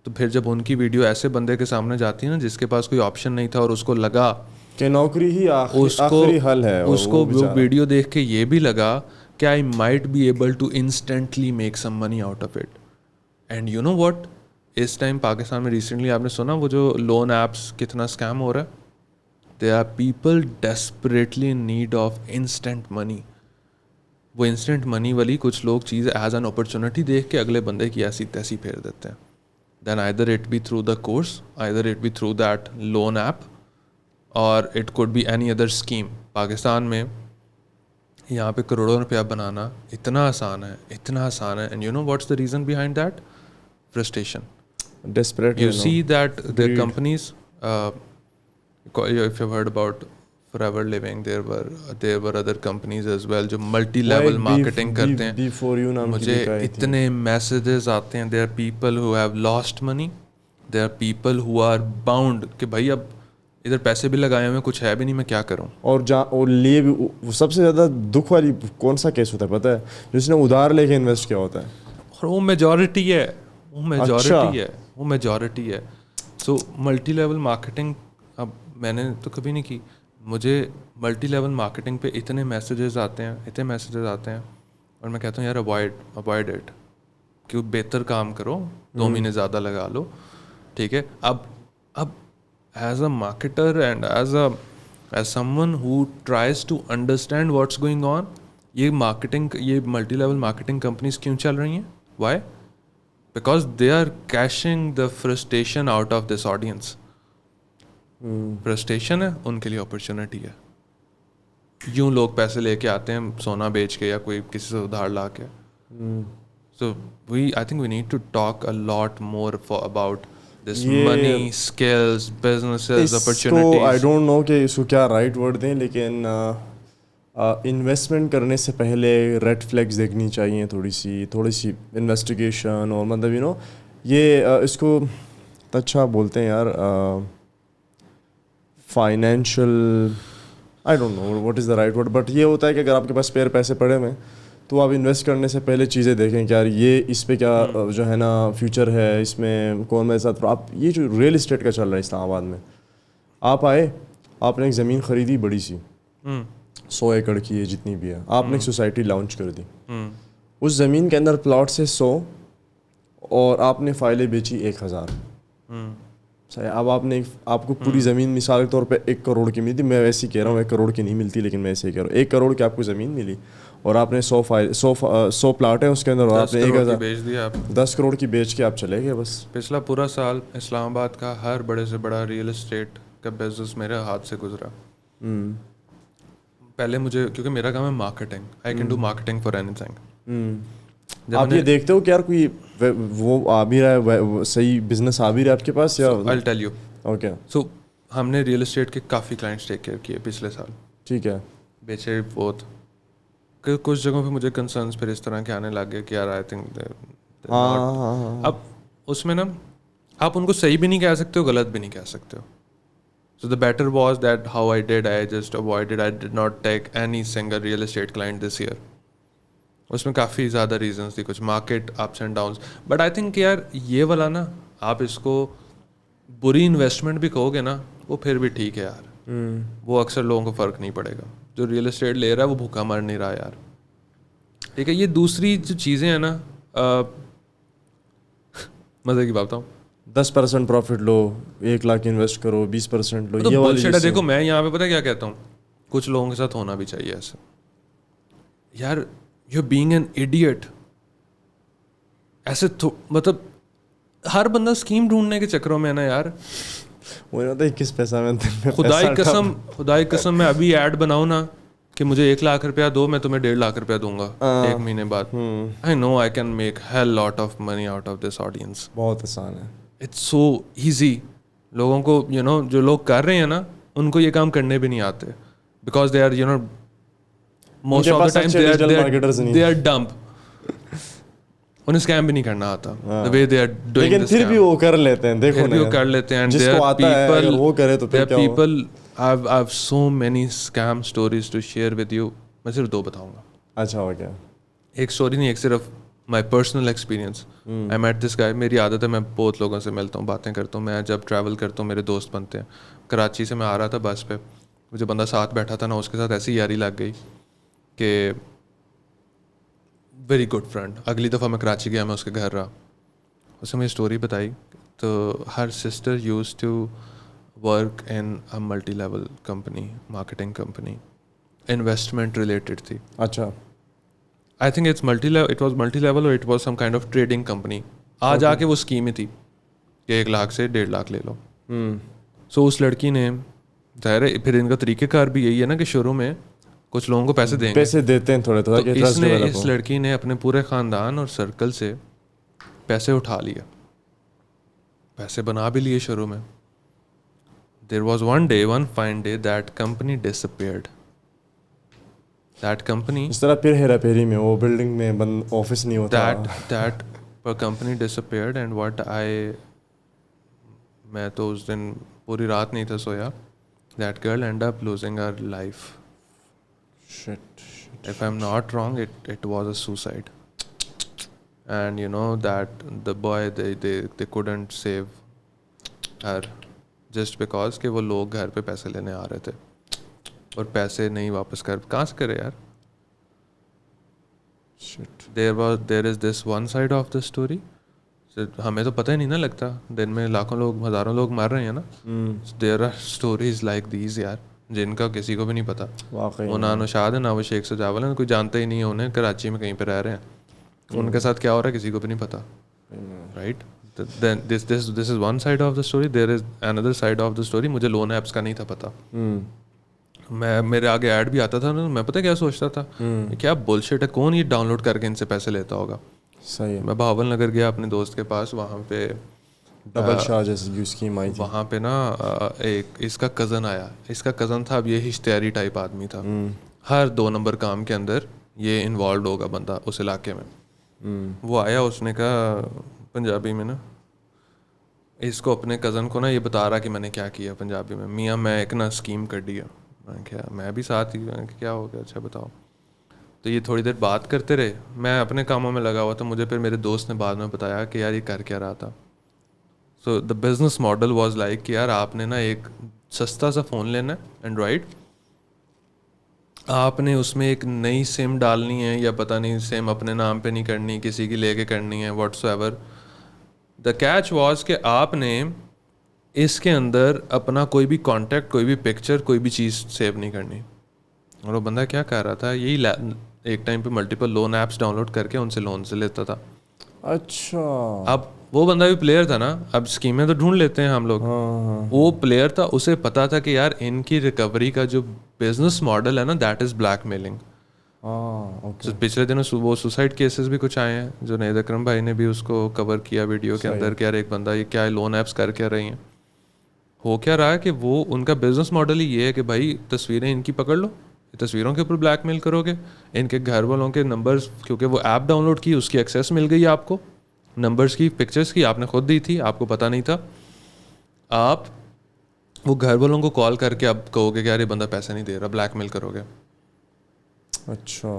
تو پھر جب ان کی ویڈیو ایسے بندے کے سامنے جاتی ہے نا جس کے پاس کوئی آپشن نہیں تھا, اور اس کو لگا کہ نوکری ہی آخری حل ہے, اس کو ویڈیو دیکھ کے یہ بھی لگا کہ I might be able to instantly make some money out of it. And you know what, اس ٹائم پاکستان میں ریسنٹلی آپ نے سنا وہ جو لون ایپس کتنا اسکیم ہو رہا ہے. There are people desperately in need of instant money. وہ انسٹنٹ منی والی کچھ لوگ چیز ایز این اپرچونیٹی دیکھ کے اگلے بندے کی ایسی تیسی پھیر دیتے ہیں. دین either it be through the course, either it be through that loan app, or it could be any other scheme. Pakistan میں یہاں پہ کروڑوں روپیہ بنانا اتنا آسان ہے, اتنا آسان ہے. And you know what's the reason behind that? Frustration. Desperate. You see that the companies, if you've heard about Forever Living, there were other companies as well جو ملٹی لیول مارکیٹنگ کرتے ہیں. مجھے اتنے میسیجز آتے ہیں, there are people who have lost money, there are people who are bound کہ بھائی اب ادھر پیسے بھی لگائے ہوئے کچھ ہے بھی نہیں, میں کیا کروں. اور لیے بھی سب سے زیادہ دکھ والی کون سا کیس ہوتا ہے پتہ ہے, جس نے ادھار لے کے انویسٹ کیا ہوتا ہے, اور وہ میجورٹی ہے, وہ میجورٹی ہے. سو ملٹی لیول مارکیٹنگ اب میں نے تو کبھی نہیں کی, مجھے ملٹی لیول مارکیٹنگ پہ اتنے میسیجز آتے ہیں اور میں کہتا ہوں یار اوائڈ اٹ، کہ بہتر کام کرو، 2 مہینے زیادہ لگا لو، ٹھیک ہے. اب as a marketer and as someone who tries to understand what's going on, یہ ملٹی لیول مارکیٹنگ کمپنیز کیوں چل رہی ہیں؟ Why? Because they are cashing the frustration out of this audience. Frustration ہے ان کے لیے اپرچونیٹی ہے. یوں لوگ پیسے لے کے آتے ہیں سونا بیچ کے یا کوئی کسی سے ادھار لا کے. So I think we need to talk a lot more about this money, skills, businesses, opportunities. I don't know کہ اس کو کیا رائٹ ورڈ دیں، لیکن انویسٹمنٹ کرنے سے پہلے ریڈ فلیگز دیکھنی چاہیے، تھوڑی سی انویسٹیگیشن. اور مطلب یہ اس کو اچھا بولتے ہیں یار financial, I don't know what is the right word, but یہ ہوتا ہے کہ اگر آپ کے پاس اسپیئر پیسے پڑے ہوئے تو آپ انویسٹ کرنے سے پہلے چیزیں دیکھیں کہ یار یہ اس پہ کیا جو ہے نا فیوچر ہے، اس میں کون میرے ساتھ. آپ یہ جو ریئل اسٹیٹ کا چل رہا ہے اسلام آباد میں، آپ آئے، آپ نے ایک زمین خریدی بڑی سی 100 ایکڑ کی ہے جتنی بھی ہے، آپ نے ایک سوسائٹی لانچ کر دی، اس زمین کے اندر پلاٹ سے 100 اور آپ نے فائلیں بیچی 1000. اب آپ کو پوری زمین مثال کے طور پہ 1 کروڑ کی ملی تھی. میں ویسے ہی کہہ رہا ہوں 1 کروڑ کی نہیں ملتی، لیکن میں ایسے ہی کہہ رہا ہوں 1 کروڑ کی آپ کو زمین ملی اور آپ نے 100 پلاٹ ہیں اس کے اندر اور آپ نے 1000 بیچ دیا. 10 کروڑ کی بیچ کے آپ چلے گئے بس. پچھلا پورا سال اسلام آباد کا ہر بڑے سے بڑا ریئل اسٹیٹ کا بزنس میرے ہاتھ سے گزرا. پہلے مجھے، کیونکہ میرا کام ہے marketing, I can do marketing for any thing. آپ یہ دیکھتے ہو کہ یار کوئی وہ آ بھی رہا ہے، صحیح بزنس آ بھی رہا ہے آپ کے پاس یا؟ I'll tell you. اوکے. سو ہم نے ریئل اسٹیٹ کے کافی کلائنٹس ٹیک کیئر کیے پچھلے سال. ٹھیک ہے. بیچے بہت. کچھ جگہوں پہ مجھے کنسرنس پھر اس طرح کے آنے لگ گئے کہ یار آئی تھنک اب اس میں نا آپ ان کو صحیح بھی نہیں کہہ سکتے ہو، غلط بھی نہیں کہہ سکتے ہو. So the better was that how I just avoided, I did not take any single real estate client this year. اس میں کافی زیادہ ریزنس تھی، کچھ market ups and downs. But I think یار یہ والا نا آپ اس کو بری انویسٹمنٹ بھی کہو گے نا وہ پھر بھی ٹھیک ہے یار. وہ اکثر لوگوں کو فرق نہیں پڑے گا. جو ریئل اسٹیٹ لے رہا ہے وہ بھوکا مر نہیں رہا یار. ٹھیک ہے. یہ دوسری جو چیزیں ہیں نا، مزے کی بات بتاؤں، 10% پروفٹ لو، 1 لاکھ انویسٹ کرو، 20% لو، یہ والی بلشٹ ہے. دیکھو میں یہاں پہ پتہ کیا کہتا ہوں، کچھ لوگوں کے ساتھ ہونا بھی چاہیے ایسے. یار یو بینگ این ایڈیٹ ایسے مطلب ہر بندہ اسکیم ڈھونڈنے کے چکروں میں ہے نا یار. وہ ہوتا ہے 21 پیسہ میں خدائی قسم میں ابھی ایڈ بناؤں نا کہ مجھے 1 لاکھ روپیہ دو، میں تمہیں 1.5 لاکھ روپیہ دوں گا 1 مہینے بعد. I know I can make hell lot of money out of this audience. بہت آسان ہے. It's so easy. لوگوں کو جو لوگ کر رہے ہیں نا ان کو یہ کام کرنے بھی نہیں آتے، because they are most of the time they are dump. انہیں اسکیم بھی نہیں کرنا آتا the way they are doing. لیکن پھر بھی وہ کر لیتے ہیں. دیکھو وہ کر لیتے ہیں. جس کو آتا ہے اگر وہ کرے تو پھر کیا ہو. people I've so many scam stories to share with you. میں صرف 2 بتاؤں گا. اچھا ہو گیا. ایک اسٹوری نہیں، ایک صرف my personal experience. I met this guy. میری عادت ہے میں بہت لوگوں سے ملتا ہوں، باتیں کرتا ہوں. میں جب ٹریول کرتا ہوں میرے دوست بنتے ہیں. کراچی سے میں آ رہا تھا بس پہ، مجھے بندہ ساتھ بیٹھا تھا نا، اس کے ساتھ ایسی یاری لگ گئی کہ ویری گڈ فرینڈ. اگلی دفعہ میں کراچی گیا، میں اس کے گھر رہا، اس نے مجھے اسٹوری بتائی. تو her sister use to work in a multi level company, marketing company, investment related تھی. اچھا. I think it was multi level اور it was some kind of trading company. آج آ کے وہ اسکیم ہی تھی کہ 1 لاکھ سے 1.5 لاکھ لے لو. سو اس لڑکی نے، ظاہر ہے پھر ان کا طریقہ کار بھی یہی ہے نا کہ شروع میں کچھ لوگوں کو پیسے دیتے ہیں تھوڑے تھوڑے. اس لڑکی نے اپنے پورے خاندان اور سرکل سے پیسے اٹھا لیے، پیسے بنا بھی لیے شروع میں. There was one fine day that company disappeared. That company اس طرح پھر ہیرا پھیری میں وہ بلڈنگ میں آفس نہیں ہوتا. That company disappeared and میں تو اس دن پوری رات نہیں تھا سویا. That girl ended up losing her life. Shit. If I'm not wrong, it was a suicide. And you know that the boy, they couldn't save her just because کہ وہ لوگ گھر پہ پیسے لینے آ رہے تھے. اور پیسے نہیں واپس کہاں سے کرے یار. There is this one side of the story. ہمیں تو پتہ ہی نہیں نا لگتا, دن میں لاکھوں لوگ ہزاروں لوگ مر رہے ہیں نا. There are stories like these یار, جن کا کسی کو بھی نہیں پتا. وہ نہ نوشاد ہے, نہ وہ شیخ سجاول ہے, کوئی جانتا ہی نہیں ہے انہیں, کراچی میں کہیں پہ رہ رہے ہیں, ان کے ساتھ کیا ہو رہا ہے کسی کو بھی نہیں پتا. Right, this is one side of the story. There is another side of the story. مجھے لون ایپس کا نہیں تھا پتا. میرے آگے ایڈ بھی آتا تھا نا, میں پتہ کیا سوچتا تھا, کیا بولشٹ ہے, کون یہ ڈاؤن لوڈ کر کے ان سے پیسے لیتا ہوگا. صحیح. میں بہاول نگر گیا اپنے دوست کے پاس, وہاں پہ ڈبل شاہ جیسے اسکیم آئی تھی, وہاں پہ نا ایک اس کا کزن آیا. اس کا کزن تھا, اب یہ اشتہاری ٹائپ آدمی تھا. ہر 2 نمبر کام کے اندر یہ انوالوڈ ہوگا بندہ اس علاقے میں. وہ آیا, اس نے کہا پنجابی میں نا, اس کو اپنے کزن کو نا یہ بتا رہا کہ میں نے کیا کیا پنجابی میں, میاں میں ایک نا اسکیم کر دیا. میں کیا, میں بھی ساتھ ہی, کیا ہو گیا, اچھا بتاؤ. تو یہ تھوڑی دیر بات کرتے رہے, میں اپنے کاموں میں لگا ہوا تھا. مجھے پھر میرے دوست نے بعد میں بتایا کہ یار یہ کر کیا رہا تھا. So the business model was like کہ یار آپ نے نا ایک سستا سا فون لینا ہے اینڈرائڈ, آپ نے اس میں ایک نئی سم ڈالنی ہے, یا پتہ نہیں سم اپنے نام پہ نہیں کرنی, کسی کی لے کے کرنی ہے, what's ever. The catch was کہ آپ نے اس کے اندر اپنا کوئی بھی کانٹیکٹ, کوئی بھی پکچر, کوئی بھی چیز سیو نہیں کرنی. اور وہ بندہ کیا کر رہا تھا, یہی ایک ٹائم پہ multiple loan apps download کر کے ان سے لون سے لیتا تھا. اچھا. اب وہ بندہ بھی پلیئر تھا نا, اب اسکیمیں تو ڈھونڈ لیتے ہیں ہم لوگ. وہ پلیئر تھا, اسے پتا تھا کہ یار ان کی ریکوری کا جو بزنس ماڈل ہے نا, دیٹ از بلیک میلنگ. پچھلے دنوں وہ سوسائڈ کیسز بھی کچھ آئے ہیں, جو نیز اکرم بھائی نے بھی اس کو کور کیا ویڈیو کے اندر, کہ یار ایک بندہ یہ کیا لون ایپس کر کے رہی ہیں. ہو کیا رہا ہے کہ وہ ان کا بزنس ماڈل ہی یہ ہے کہ بھائی تصویریں ان کی پکڑ لو, تصویروں کے اوپر بلیک میل کرو گے. ان کے گھر والوں کے نمبرز, کیونکہ وہ ایپ ڈاؤن لوڈ کی, اس کی ایکسیس مل گئی آپ کو, نمبرز کی, پکچرز کی, آپ نے خود دی تھی, آپ کو پتہ نہیں تھا. آپ وہ گھر والوں کو کال کر کے اب کہو گے کہ یار یہ بندہ پیسے نہیں دے رہا, بلیک میل کرو گے. اچھا.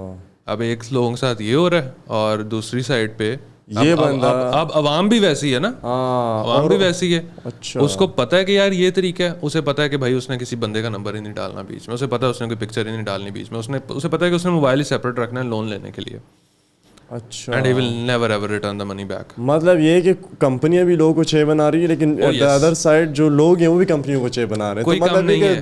اب ایک لوگوں کے ساتھ یہ ہو رہا ہے, اور دوسری سائڈ پہ یہ بندہ, اب عوام بھی ویسی ہے نا, عوام بھی ویسی ہے. اچھا. اس کو پتہ ہے کہ یار یہ طریقہ ہے, اسے پتہ ہے کہ بھائی اس نے کسی بندے کا نمبر ہی نہیں ڈالنا بیچ میں, اسے پتہ ہے اس نے کوئی پکچر ہی نہیں ڈالنی بیچ میں, اسے پتہ ہے کہ اس نے موبائل ہی سیپریٹ رکھنا ہے لون لینے کے لیے. اچھا. And he will never ever return the money back. مطلب یہ کہ کمپنیاں بھی لوگوں کو چھ بنا رہی ہے, لیکن ادر سائڈ جو لوگ ہیں وہ بھی کمپنیوں کو چھ بنا رہے ہیں. کوئی کم نہیں ہے,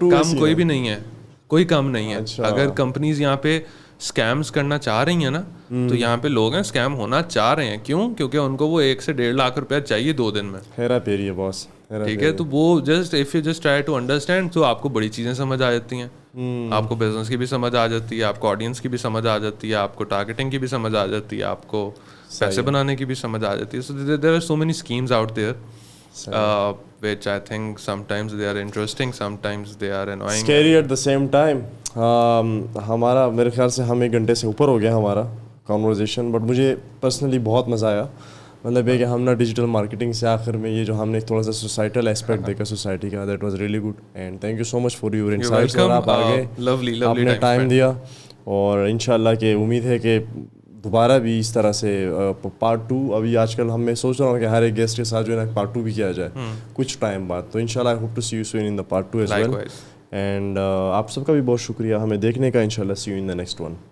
کم کوئی بھی نہیں ہے, کوئی کم نہیں ہے. اگر کمپنیز یہاں پہ اسکیمس کرنا چاہ رہی ہیں نا, تو یہاں پہ لوگ ہیں اسکیم ہونا چاہ رہے ہیں. کیوں؟ کیونکہ ان کو وہ 1 سے 1.5 لاکھ روپیہ چاہیے 2 دن میں. ہیرا پھیری ہے باس. ٹھیک ہے, تو وہ just if you just try to understand, تو آپ کو بڑی چیزیں سمجھ آ جاتی ہیں. آپ کو بزنس کی بھی سمجھ آ جاتی ہے, آپ کو آڈینس کی بھی سمجھ آ جاتی ہے, آپ کو ٹارگیٹنگ کی بھی سمجھ آ جاتی ہے, آپ کو پیسے بنانے کی بھی سمجھ آ جاتی ہے. So there are so many scams out there which I think sometimes they are interesting, sometimes they are annoying, scary at the same time. ہمارا میرے خیال سے ہم 1 گھنٹے سے اوپر ہو گیا ہمارا کانورزیشن, بٹ مجھے پرسنلی بہت مزہ آیا. مطلب یہ کہ ہم نا ڈیجیٹل مارکیٹنگ سے آخر میں یہ جو ہم نے تھوڑا سا سوسائٹل اسپیکٹ دیکھا سوسائٹی کا, that was really good, and thank you so much for your insights. اور آپ آگے آپ نے ٹائم دیا, اور انشاءاللہ کہ امید ہے کہ دوبارہ بھی اس طرح سے پارٹ 2. ابھی آج کل میں سوچ رہا ہوں کہ ہر ایک گیسٹ کے ساتھ جو ہے نا پارٹ 2 بھی کیا جائے کچھ ٹائم بعد. تو انشاءاللہ I hope to see you soon in the part 2 as well. And آپ سب کا بھی بہت شکریہ ہمیں دیکھنے کا. انشاءاللہ see you in the next one.